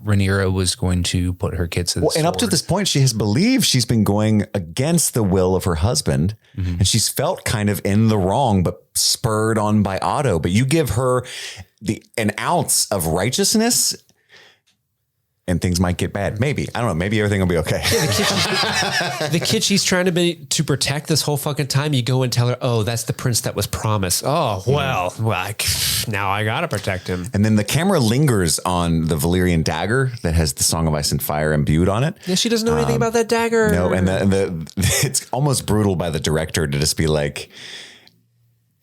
Rhaenyra was going to put her kids to the sword. And up to this point, she has believed she's been going against the will of her husband, and she's felt kind of in the wrong, but spurred on by Otto. But you give her an ounce of righteousness and things might get bad. Maybe. I don't know. Maybe everything will be okay. The kid she's trying to protect this whole fucking time, you go and tell her, oh, that's the prince that was promised. Oh, well, like now I got to protect him. And then the camera lingers on the Valyrian dagger that has the Song of Ice and Fire imbued on it. Yeah, she doesn't know anything about that dagger. No, and it's almost brutal by the director to just be like,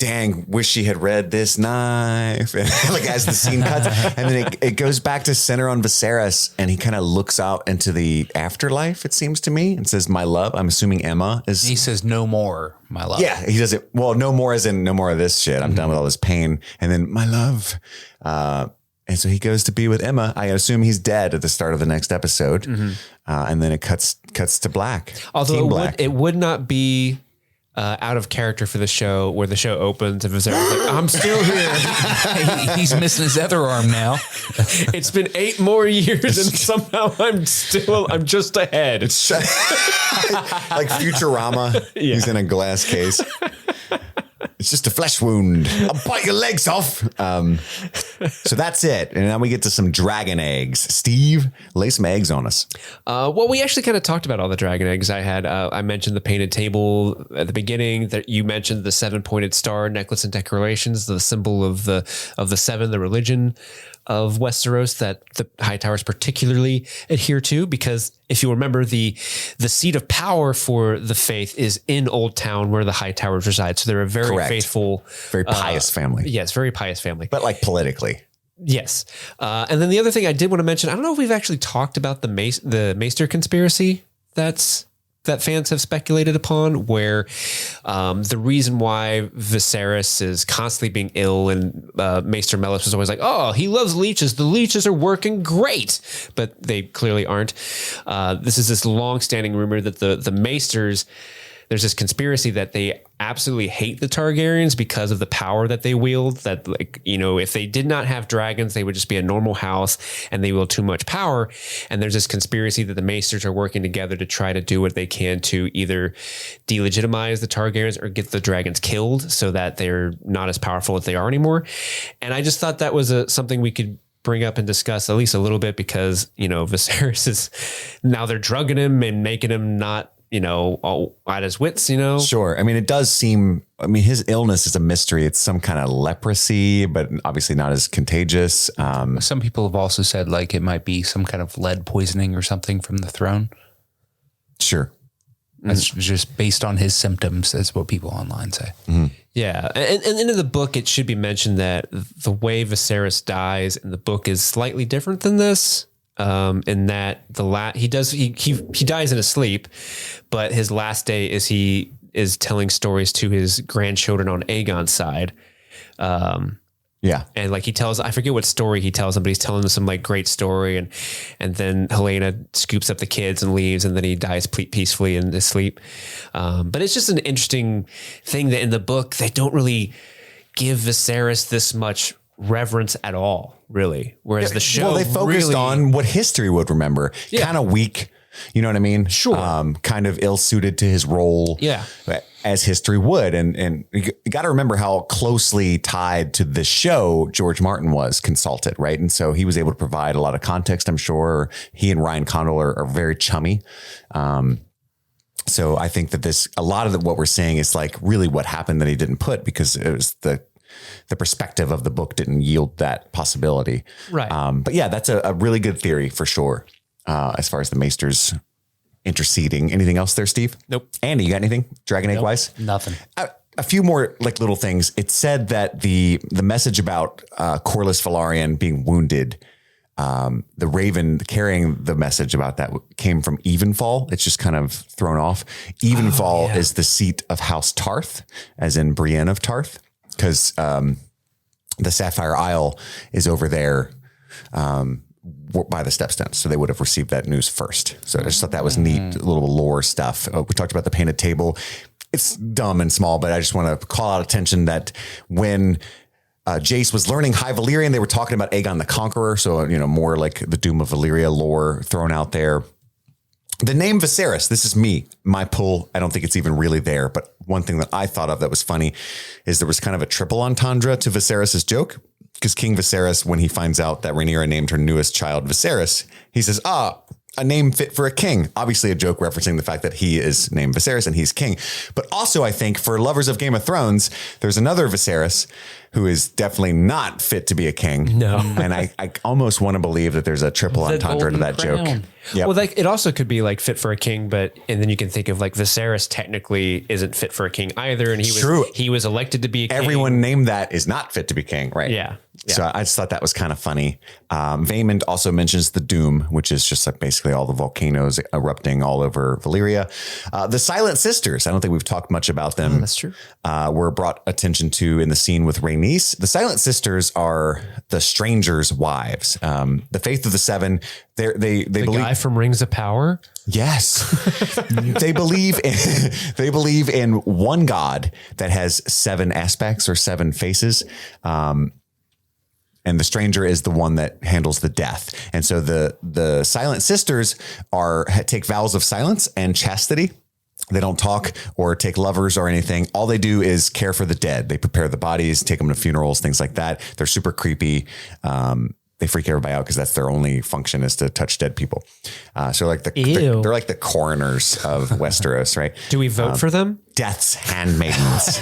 dang, wish she had read this knife. Like as the scene cuts, and then it goes back to center on Viserys, and he kind of looks out into the afterlife, it seems to me, and says, my love. I'm assuming Emma is. He says, no more, my love. Yeah, he does it. Well, no more as in no more of this shit. I'm done with all this pain. And then my love. And so he goes to be with Emma. I assume he's dead at the start of the next episode. And then it cuts to black. Although it would not be out of character for the show where the show opens and Viserys like, I'm still here. He's missing his other arm now. It's been 8 more years and somehow I'm just ahead. It's like Futurama. Yeah. He's in a glass case. It's just a flesh wound. I'll bite your legs off. So that's it. And now we get to some dragon eggs. Steve, lay some eggs on us. Well, we actually kind of talked about all the dragon eggs. I mentioned the painted table at the beginning. That you mentioned the 7-pointed star necklace and decorations, the symbol of the 7, the religion of Westeros that the Hightowers particularly adhere to, because if you remember, the seat of power for the faith is in Old Town where the Hightowers reside. So they're a very faithful, very pious family. Yes, very pious family. But like politically. Yes. And then the other thing I did want to mention, I don't know if we've actually talked about the Maester conspiracy that fans have speculated upon, where the reason why Viserys is constantly being ill and Maester Mellis was always like, oh, he loves leeches. The leeches are working great, but they clearly aren't. This is this long-standing rumor that the Maesters, there's this conspiracy that they absolutely hate the Targaryens because of the power that they wield, that, like, you know, if they did not have dragons, they would just be a normal house and they wield too much power. And there's this conspiracy that the Maesters are working together to try to do what they can to either delegitimize the Targaryens or get the dragons killed so that they're not as powerful as they are anymore. And I just thought that was something we could bring up and discuss at least a little bit, because, you know, Viserys is now, they're drugging him and making him not all at his wits, Sure. I mean, it does seem, his illness is a mystery. It's some kind of leprosy, but obviously not as contagious. Some people have also said like it might be some kind of lead poisoning or something from the throne. Sure. That's just based on his symptoms. That's what people online say. Mm-hmm. Yeah. And in the book, it should be mentioned that the way Viserys dies in the book is slightly different than this. In that he dies in his sleep, but his last day is he is telling stories to his grandchildren on Aegon's side. Yeah. And like I forget what story he tells them, but he's telling them some like great story. And then Helena scoops up the kids and leaves, and then he dies peacefully in his sleep. But it's just an interesting thing that in the book, they don't really give Viserys this much reverence at all, really. Whereas the show, they focused on what history would remember. Yeah. Kind of weak. You know what I mean? Sure. Kind of ill-suited to his role. Yeah. As history would. And you got to remember how closely tied to the show George Martin was consulted, right? And so he was able to provide a lot of context, I'm sure. He and Ryan Condal are very chummy. So I think that a lot of what we're saying is like really what happened that he didn't put, because it was the perspective of the book didn't yield that possibility. Right. But yeah, that's a really good theory for sure. As far as the Maesters interceding. Anything else there, Steve? Nope. Andy, you got anything Dragon Egg wise? Nothing. A few more like little things. It said that the message about Corlys Velaryon being wounded, the Raven carrying the message about that came from Evenfall. It's just kind of thrown off. Evenfall is the seat of House Tarth, as in Brienne of Tarth, because the Sapphire Isle is over there. By the Stepstones. So they would have received that news first. So I just thought that was neat, a little lore stuff. We talked about the painted table. It's dumb and small, but I just want to call out attention that when Jace was learning High Valyrian, they were talking about Aegon the Conqueror. So, more like the Doom of Valyria lore thrown out there. The name Viserys, this is my pull. I don't think it's even really there. But one thing that I thought of that was funny is there was kind of a triple entendre to Viserys's joke. Because King Viserys, when he finds out that Rhaenyra named her newest child Viserys, he says, a name fit for a king. Obviously a joke referencing the fact that he is named Viserys and he's king. But also I think for lovers of Game of Thrones, there's another Viserys who is definitely not fit to be a king. No. And I almost want to believe that there's a triple entendre to that crown. joke. Yep. Well, like it also could be like fit for a king, and then you can think of like Viserys technically isn't fit for a king either. And he was elected to be a king. Everyone named that is not fit to be king, right? Yeah. So I just thought that was kind of funny. Vaemond also mentions the Doom, which is just like basically all the volcanoes erupting all over Valyria. The Silent Sisters, I don't think we've talked much about them. Oh, that's true. Were brought attention to in the scene with Rhaenys. The Silent Sisters are the Stranger's wives. The Faith of the Seven, they believe guy from Rings of Power. Yes. they believe in one God that has 7 aspects or 7 faces. And the stranger is the one that handles the death. And so the Silent Sisters take vows of silence and chastity. They don't talk or take lovers or anything. All they do is care for the dead. They prepare the bodies, take them to funerals, things like that. They're super creepy. They freak everybody out because that's their only function is to touch dead people. So they're like the coroners of Westeros, right? Do we vote for them? Death's handmaidens.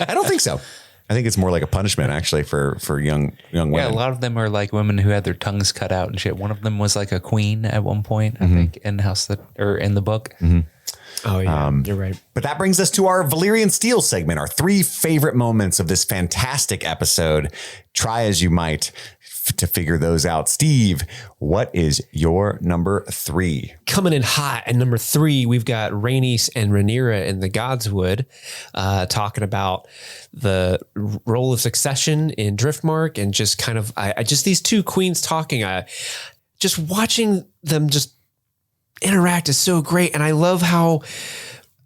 I don't think so. I think it's more like a punishment actually for young women. Yeah, a lot of them are like women who had their tongues cut out and shit. One of them was like a queen at one point, I think, in the book. Mm-hmm. Oh yeah, you're right. But that brings us to our Valyrian Steels segment, our 3 favorite moments of this fantastic episode. Try as you might to figure those out. Steve, what is your number 3? Coming in hot at number 3, we've got Rhaenys and Rhaenyra in the Godswood, talking about the role of succession in Driftmark, and just kind of, I just these two queens talking. Just watching them just interact is so great, and I love how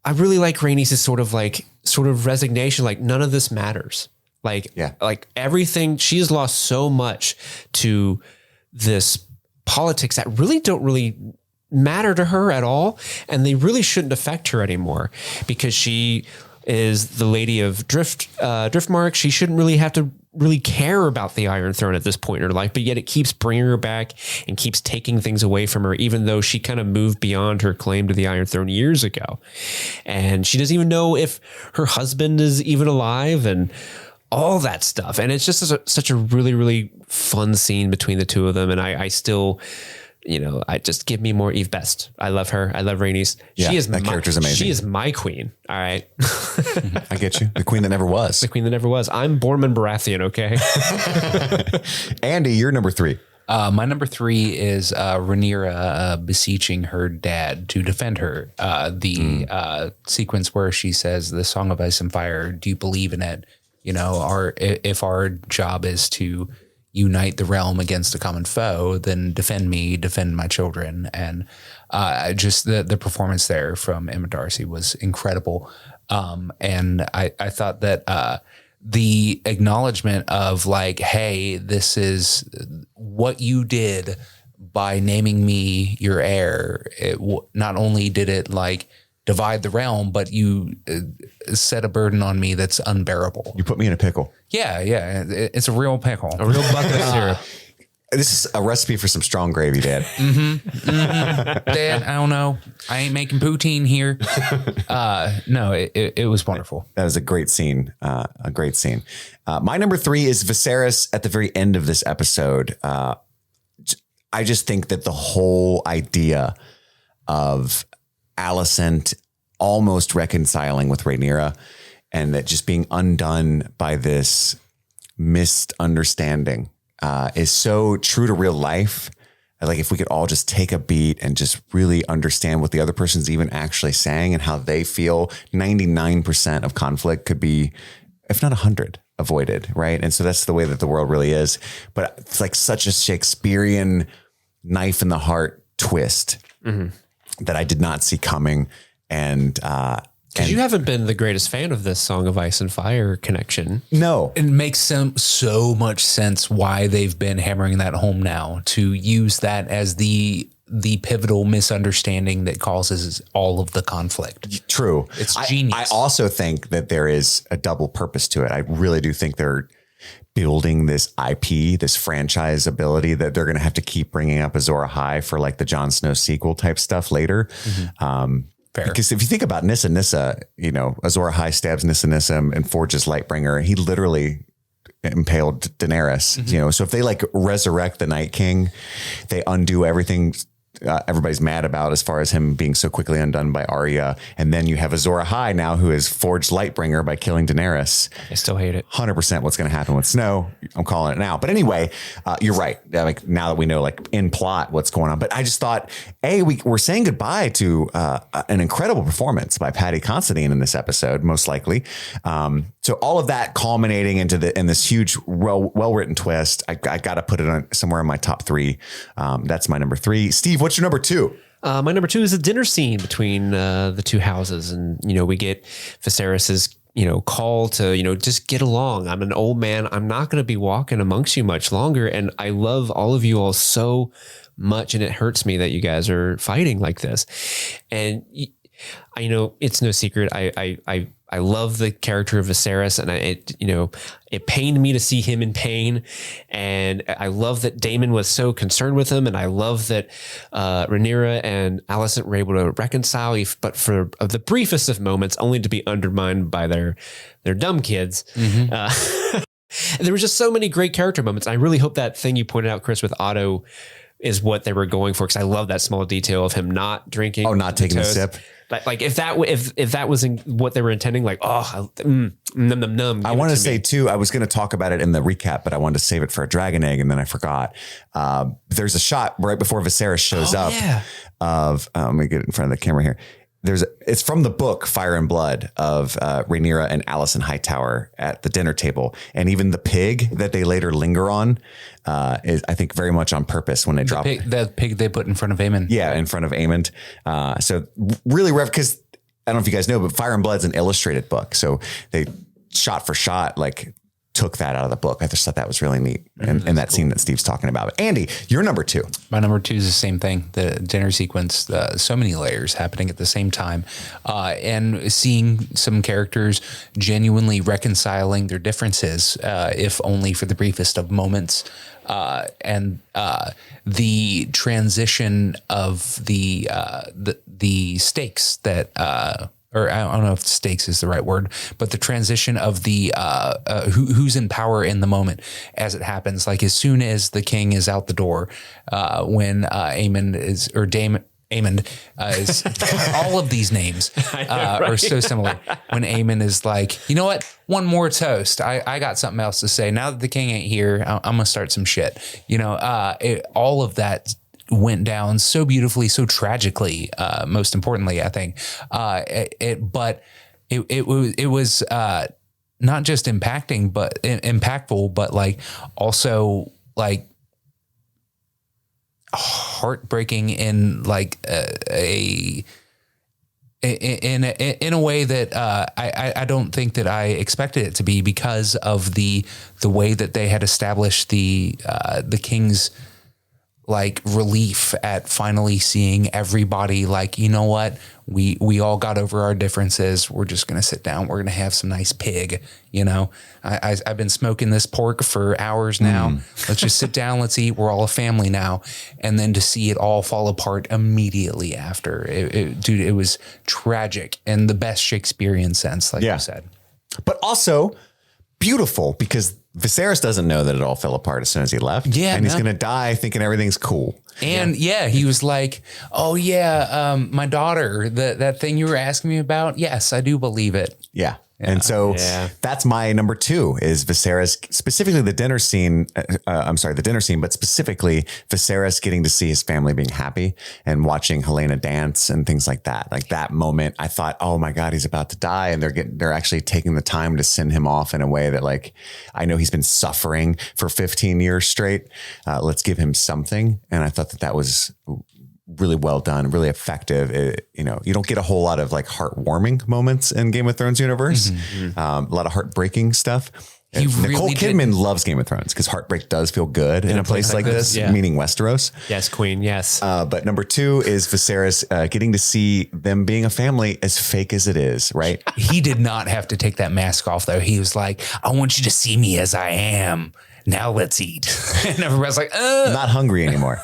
I really like Rhaenys' sort of resignation, like none of this matters. Like everything, she has lost so much to this politics that really don't really matter to her at all. And they really shouldn't affect her anymore because she is the lady of Driftmark. She shouldn't really have to really care about the Iron Throne at this point in her life, but yet it keeps bringing her back and keeps taking things away from her, even though she kind of moved beyond her claim to the Iron Throne years ago. And she doesn't even know if her husband is even alive and all that stuff. And it's just such a really, really fun scene between the two of them. And I still, I just give me more Eve Best. I love her. I love Rhaenys. Yeah, that character's amazing. She is my queen. All right. I get you. The queen that never was. The queen that never was. I'm Borman Baratheon. Okay. Andy, you're number 3. My number 3 is Rhaenyra beseeching her dad to defend her. The sequence where she says, "The Song of Ice and Fire, do you believe in it? If our job is to unite the realm against a common foe, then defend me, defend my children." And just the performance there from Emma Darcy was incredible. And I thought that the acknowledgement of like, hey, this is what you did by naming me your heir. Not only did it like divide the realm, but you set a burden on me that's unbearable. You put me in a pickle. Yeah. It's a real pickle. A real bucket of syrup. This is a recipe for some strong gravy, Dad. Dad, I don't know. I ain't making poutine here. No, it was wonderful. That was a great scene. A great scene. My number 3 is Viserys at the very end of this episode. I just think that the whole idea of Alicent almost reconciling with Rhaenyra and that just being undone by this misunderstanding is so true to real life. Like if we could all just take a beat and just really understand what the other person's even actually saying and how they feel, 99% of conflict could be, if not 100, avoided, right? And so that's the way that the world really is. But it's like such a Shakespearean knife in the heart twist that I did not see coming. And because you haven't been the greatest fan of this Song of Ice and Fire connection. No. It makes so much sense why they've been hammering that home now, to use that as the pivotal misunderstanding that causes all of the conflict. True. It's genius. I also think that there is a double purpose to it. I really do think they're building this IP, this franchise ability that they're going to have to keep bringing up Azor Ahai for like the Jon Snow sequel type stuff later. Fair. Because if you think about Nissa, Azor Ahai stabs Nissa and forges Lightbringer. He literally impaled Daenerys, so if they like resurrect the Night King, they undo everything everybody's mad about as far as him being so quickly undone by Arya. And then you have Azor Ahai now who has forged Lightbringer by killing Daenerys. I still hate it. 100% what's going to happen with Snow. I'm calling it now. But anyway, you're right. Like now that we know like in plot what's going on. But I just thought, we're saying goodbye to an incredible performance by Paddy Considine in this episode, most likely. So all of that culminating in this huge, well-written twist. I got to put it on somewhere in my top 3. That's my number 3. Steve, what's your number 2? My number 2 is a dinner scene between the two houses. And, we get Viserys's, call to, just get along. I'm an old man. I'm not going to be walking amongst you much longer. And I love all of you all so much. And it hurts me that you guys are fighting like this. And I know it's no secret. I love the character of Viserys, and it pained me to see him in pain. And I love that Daemon was so concerned with him, and I love that Rhaenyra and Alicent were able to reconcile, but for the briefest of moments, only to be undermined by their dumb kids. There were just so many great character moments. I really hope that thing you pointed out, Chris, with Otto is what they were going for, because I love that small detail of him not drinking. Oh, not taking a sip. Like if that was what they were intending, like, num. I want to say too, I was going to talk about it in the recap, but I wanted to save it for a dragon egg, and then I forgot. There's a shot right before Viserys shows up of, let me get it in front of the camera here. It's from the book Fire and Blood of Rhaenyra and Alicent Hightower at the dinner table. And even the pig that they later linger on is, I think, very much on purpose when they drop it. The pig they put in front of Aemond. Yeah, in front of Aemond. So really because I don't know if you guys know, but Fire and Blood's an illustrated book. So they shot for shot, like took that out of the book. I just thought that was really neat. And that scene that Steve's talking about. Andy, you're number 2. My number 2 is the same thing. The dinner sequence, so many layers happening at the same time, and seeing some characters genuinely reconciling their differences, if only for the briefest of moments. And the transition of the stakes that, or I don't know if stakes is the right word, but the transition of the who's in power in the moment as it happens. Like as soon as the king is out the door, when Aemond is, or Aemond is, all of these names are so similar. When Aemond is like, you know what, one more toast. I got something else to say. Now that the king ain't here, I'm gonna start some shit. All of that went down so beautifully, so tragically. Most importantly, I think, but it was not just impacting, but impactful, but like also like heartbreaking in like in a way that I don't think that I expected it to be, because of the way that they had established the king's like relief at finally seeing everybody like, you know what, we all got over our differences. We're just gonna sit down. We're gonna have some nice pig. I've been smoking this pork for hours now. Let's just sit down. Let's eat. We're all a family now. And then to see it all fall apart immediately after, it was tragic in the best Shakespearean sense, like you said. But also beautiful, because Viserys doesn't know that it all fell apart as soon as he left. Yeah. And he's going to die thinking everything's cool. And he was like, oh yeah, my daughter, that thing you were asking me about. Yes, I do believe it. Yeah. And so that's my number 2 is Viserys, specifically the dinner scene. The dinner scene, but specifically Viserys getting to see his family being happy and watching Helena dance and things like that. Like that moment, I thought, oh my God, he's about to die. And they're actually taking the time to send him off in a way that, like, I know he's been suffering for 15 years straight. Let's give him something. And I thought that was really well done, really effective. You don't get a whole lot of like heartwarming moments in Game of Thrones universe. A lot of heartbreaking stuff. Nicole Kidman loves Game of Thrones because heartbreak does feel good in a place like this, meaning Westeros. Yes, Queen. Yes. But number 2 is Viserys getting to see them being a family, as fake as it is, right? He did not have to take that mask off though. He was like, I want you to see me as I am. Now let's eat. And everybody's like, not hungry anymore.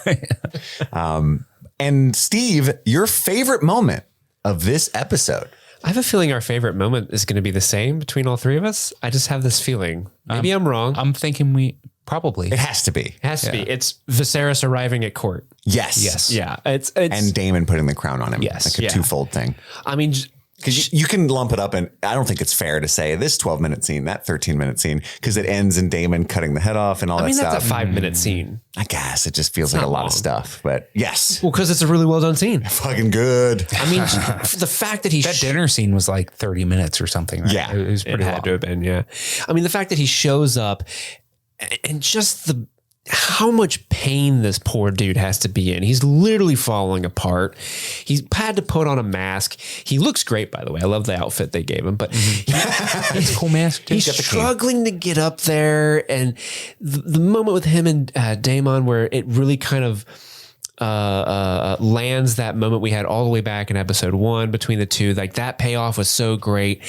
And Steve, your favorite moment of this episode? I have a feeling our favorite moment is going to be the same between all 3 of us. I just have this feeling. Maybe I'm wrong. I'm thinking probably. It has to be. It has to be. It's Viserys arriving at court. Yes. Yeah. It's and Daemon putting the crown on him. Yes. Like a twofold thing. I mean, because you can lump it up, and I don't think it's fair to say this 12-minute scene, that 13-minute scene, because it ends in Daemon cutting the head off and all that stuff. That's a 5-minute scene. I guess it just feels like a lot of stuff, but yes. Well, because it's a really well done scene. Fucking good. I mean, the fact that that dinner scene was like 30 minutes or something. Right? Yeah. It was pretty long. Had to have been, yeah. I mean, the fact that he shows up and just how much pain this poor dude has to be in. He's literally falling apart. He's had to put on a mask. He looks great, by the way. I love the outfit they gave him, but it's a cool mask too. He's struggling to get up there. And the moment with him and Daemon where it really kind of lands that moment we had all the way back in episode 1 between the two, like that payoff was so great.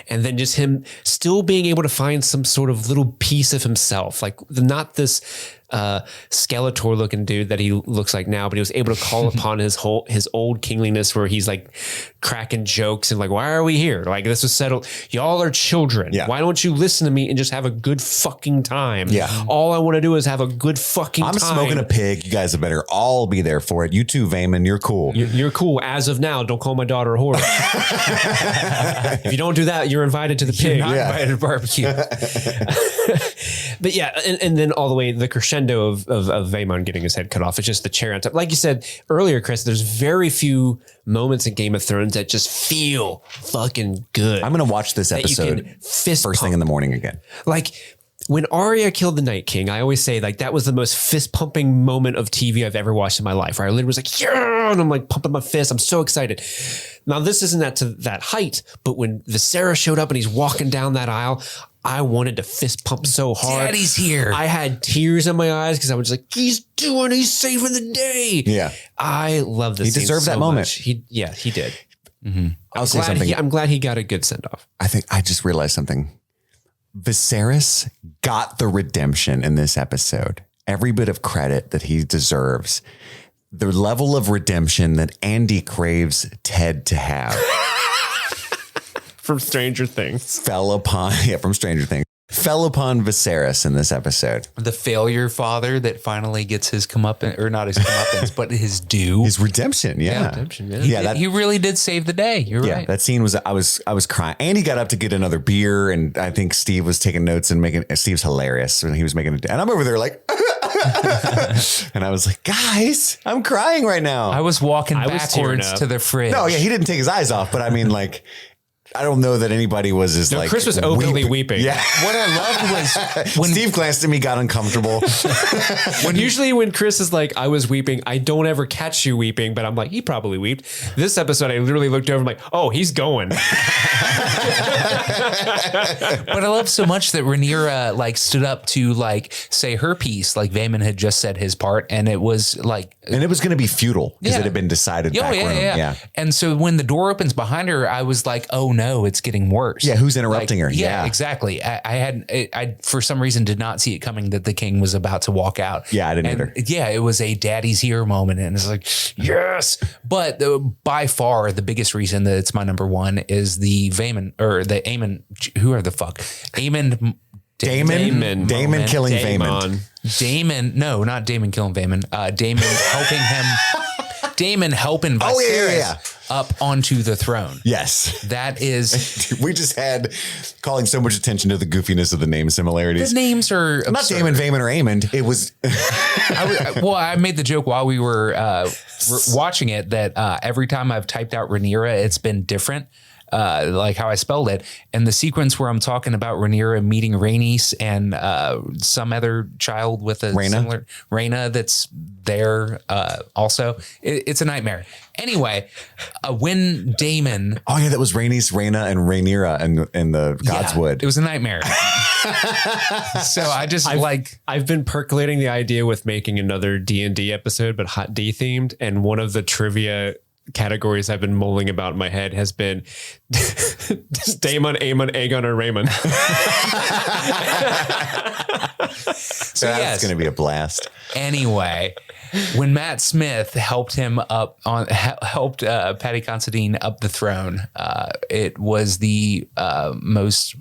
And then just him still being able to find some sort of little piece of himself, like not this Skeletor looking dude that he looks like now, but he was able to call upon his old kingliness, where he's like cracking jokes and like, why are we here? Like, this was settled. Y'all are children. Yeah. Why don't you listen to me and just have a good fucking time? Yeah. All I want to do is have a good fucking time. I'm smoking a pig. You guys better all be there for it. You too, Vaemon. You're cool. You're cool. As of now, don't call my daughter a whore. If you don't do that, you're invited to the pig. You're not invited to barbecue. But yeah, and then all the way the crescendo of Vaemon getting his head cut off. It's just the cherry on top. Like you said earlier, Chris, there's very few moments in Game of Thrones that just feel fucking good. I'm going to watch this episode first thing in the morning again. Like when Arya killed the Night King, I always say like that was the most fist pumping moment of TV I've ever watched in my life, where I literally was like, yeah, and I'm like pumping my fist. I'm so excited. Now this isn't to that height, but when Viserys showed up and he's walking down that aisle, I wanted to fist pump so hard. Daddy's here. I had tears in my eyes because I was like, he's saving the day. Yeah. I love this. He deserved that moment. He did. Mm-hmm. I'll say something. I'm glad he got a good send off. I think I just realized something. Viserys got the redemption in this episode. Every bit of credit that he deserves. The level of redemption that Andy craves Ted to have. From Stranger Things. Fell upon Viserys in this episode. The failure father that finally gets his comeuppance, or not his comeuppance, but his due. His redemption, yeah. Redemption, He really did save the day. You're right. That scene was, I was crying. Andy got up to get another beer, and I think Steve was taking notes and Steve's hilarious when he was making it. And I'm over there like, and I was like, guys, I'm crying right now. I was walking backwards to the fridge. No, yeah, he didn't take his eyes off, but I mean, like, I don't know that anybody was as like Chris was openly weeping. Yeah. What I loved was when Steve glanced at me, got uncomfortable. Usually when Chris is like, I was weeping, I don't ever catch you weeping, but I'm like, he probably weeped. This episode, I literally looked over and I'm like, oh, he's going. But I love so much that Rhaenyra like stood up to like say her piece, like Vaemon had just said his part, and it was like, and it was going to be futile because it had been decided back room. Yeah. And so when the door opens behind her, I was like, oh no, it's getting worse. Yeah, who's interrupting her? Yeah, exactly. I for some reason did not see it coming that the king was about to walk out. Yeah, I didn't either. Yeah, it was a daddy's here moment, and it's like, yes. But by far the biggest reason that it's my number one is the Vaemon or the Aemon. Who are the fuck? Aemon. Daemon killing Vaemon. Daemon, no, not Daemon killing Vaemon. Daemon helping him. Daemon helping Viserys up onto the throne. Yes. That is... We just had calling so much attention to the goofiness of the name similarities. The names are absurd. Not Daemon, Vaemon, or Aemond. It was... I made the joke while we were watching it that every time I've typed out Rhaenyra, it's been different. Like how I spelled it, and the sequence where I'm talking about Rhaenyra meeting Rhaenys and some other child with a similar Rhaena that's there also. It's a nightmare. Anyway, when Daemon, oh yeah, that was Rhaenys, Rhaena, and Rhaenyra in the Godswood. It was a nightmare. So I've been percolating the idea with making another D&D episode, but hot D themed, and one of the trivia categories I've been mulling about in my head has been Daemon, Aemon, Aegon, or Raymond. So that's going to be a blast. Anyway, when Matt Smith helped him helped Paddy Considine up the throne, it was the most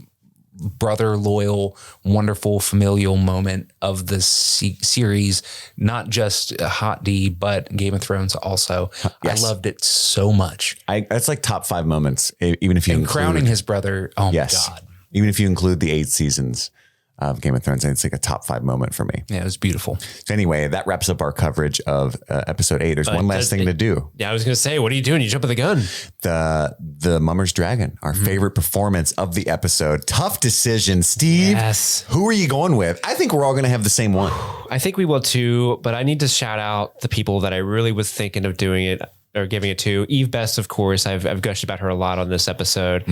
brother loyal, wonderful familial moment of the series, not just Hot D, but Game of Thrones also. Yes. I loved it so much. That's like top 5 moments, even if you include crowning his brother. Oh my God. Even if you include the 8 seasons of Game of Thrones, it's like a top 5 moment for me. Yeah, it was beautiful. So anyway, that wraps up our coverage of episode 8. There's one last thing to do. Yeah, I was going to say, what are you doing? You jumping the gun. The Mummer's Dragon, our favorite performance of the episode. Tough decision, Steve. Yes. Who are you going with? I think we're all going to have the same one. I think we will too, but I need to shout out the people that I really was thinking of doing it or giving it to. Eve Best, of course. I've gushed about her a lot on this episode.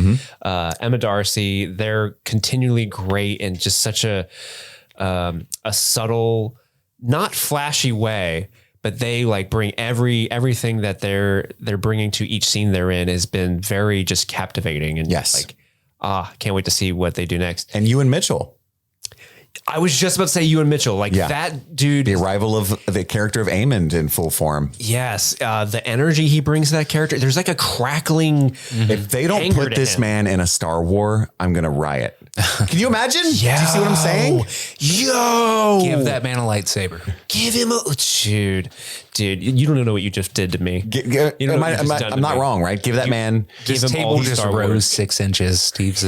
Emma Darcy, they're continually great and just such a subtle, not flashy way, but they like bring everything that they're bringing to each scene they're in has been very just captivating. And like, can't wait to see what they do next. And Ewan Mitchell. I was just about to say Ewan Mitchell, that dude. The arrival of the character of Aemond in full form. Yes. The energy he brings to that character. There's like a crackling. If they don't put this man in a Star War, I'm going to riot. Can you imagine? Yeah. Do you see what I'm saying? Yo. Give that man a lightsaber. Give him a dude. You don't know what you just did to me. I'm not wrong, right? Give that man. This table just rose 6 inches. Steve's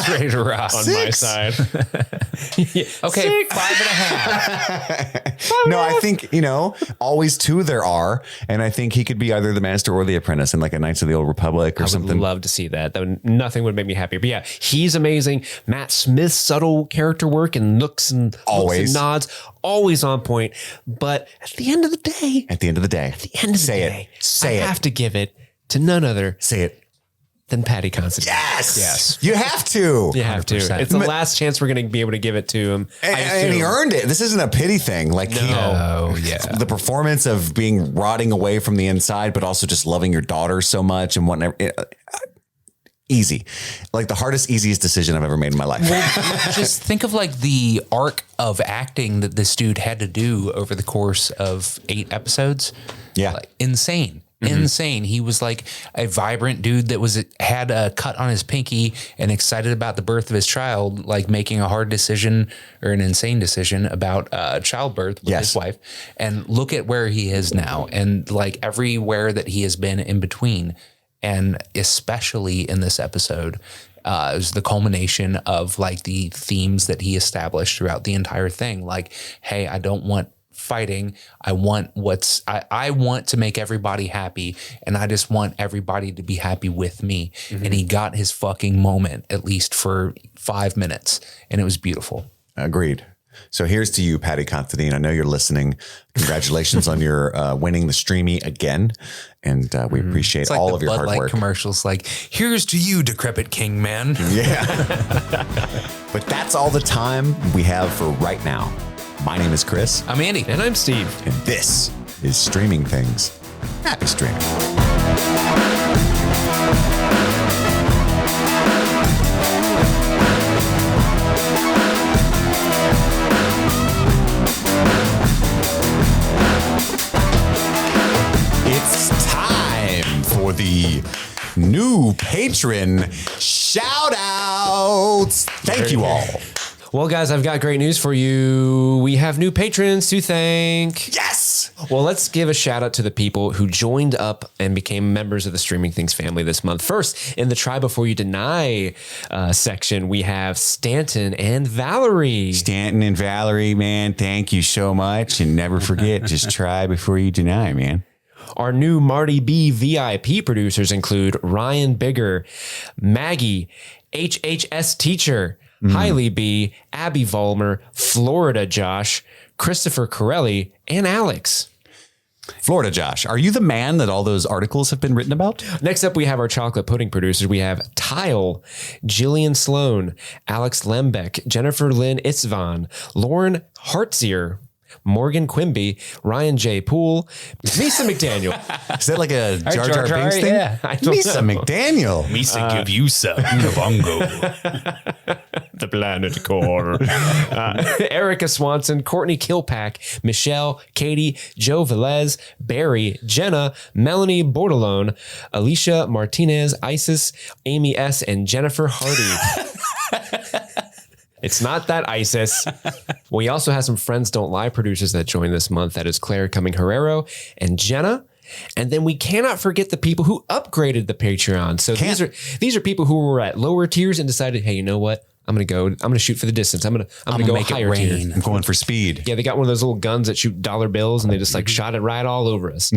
ready to rock on my side. Okay, 5.5. No, I think, always 2 there are. And I think he could be either the master or the apprentice in like a Knights of the Old Republic or something. I would love to see that. Nothing would make me happier. But yeah, he's amazing. Matt Smith's subtle character work and looks and nods, always on point. But at the end of the day, I have to give it to none other. Say it. than Patty Considine. Yes. You have to. You have to. 100%. It's the last chance we're going to be able to give it to him. And he earned it. This isn't a pity thing. Like, the performance of being rotting away from the inside, but also just loving your daughter so much and whatever. Easy. Like the easiest decision I've ever made in my life. Well, just think of like the arc of acting that this dude had to do over the course of 8 episodes. Yeah. Like, insane. Insane. He was like a vibrant dude that had a cut on his pinky and excited about the birth of his child, like making a hard decision or an insane decision about childbirth with his wife. And look at where he is now, and like everywhere that he has been in between, and especially in this episode. It was the culmination of like the themes that he established throughout the entire thing. Like, hey, I don't want fighting. I want I want to make everybody happy, and I just want everybody to be happy with me. And he got his fucking moment, at least for 5 minutes, and it was beautiful. Agreed. So here's to you, Patty Considine. I know you're listening. Congratulations on your winning the Streamy again. And we appreciate all of your hard work. Commercials like, here's to you, decrepit king, man. Yeah. But that's all the time we have for right now. My name is Chris. I'm Andy. And I'm Steve. And this is Streaming Things. Happy streaming. It's time for the new patron shout outs. Thank you all. Well, guys, I've got great news for you. We have new patrons to thank. Yes. Well, let's give a shout out to the people who joined up and became members of the Streaming Things family this month. First, in the Try Before You Deny section, we have Stanton and Valerie. Stanton and Valerie, man, thank you so much. And never forget, just try before you deny, man. Our new Marty B VIP producers include Ryan Bigger, Maggie, HHS Teacher, Hailey B, Abby Vollmer, Florida Josh, Christopher Corelli, and Alex. Florida Josh, are you the man that all those articles have been written about? Next up, we have our chocolate pudding producers. We have Tile, Jillian Sloan, Alex Lembeck, Jennifer Lynn Itzvan, Lauren Hartzier, Morgan Quimby, Ryan J. Poole, Misa McDaniel. Is that like a Jar Jar Binks thing? Yeah, Misa McDaniel. Misa give you some Kabongo. The planet core. Erica Swanson, Courtney Kilpack, Michelle, Katie, Joe Velez, Barry, Jenna, Melanie Bordelone, Alicia Martinez, Isis, Amy S., and Jennifer Hardy. It's not that ISIS. We also have some Friends Don't Lie producers that joined this month. That is Claire Cumming Herrero and Jenna. And then we cannot forget the people who upgraded the Patreon. So these are people who were at lower tiers and decided, hey, you know what? I'm going to shoot for the distance. I'm going to go make higher it rain. tier. I'm going for speed. Yeah, they got one of those little guns that shoot dollar bills and they just like shot it right all over us.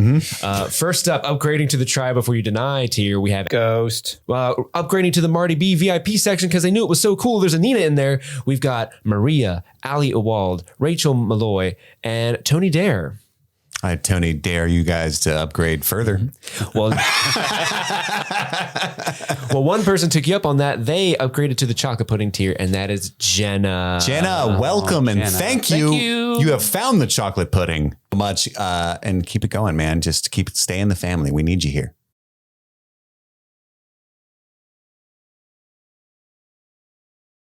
First up, upgrading to the Try Before You Deny tier, we have Ghost. Upgrading to the Marty B VIP section because they knew it was so cool. There's a Nina in there. We've got Maria, Ali Ewald, Rachel Malloy, and Tony Dare. I Tony dare you guys to upgrade further. Well, one person took you up on that. They upgraded to the chocolate pudding tier, and that is Jenna. Jenna, welcome and Jenna. thank you. You have found the chocolate pudding much and keep it going, man. Just stay in the family. We need you here.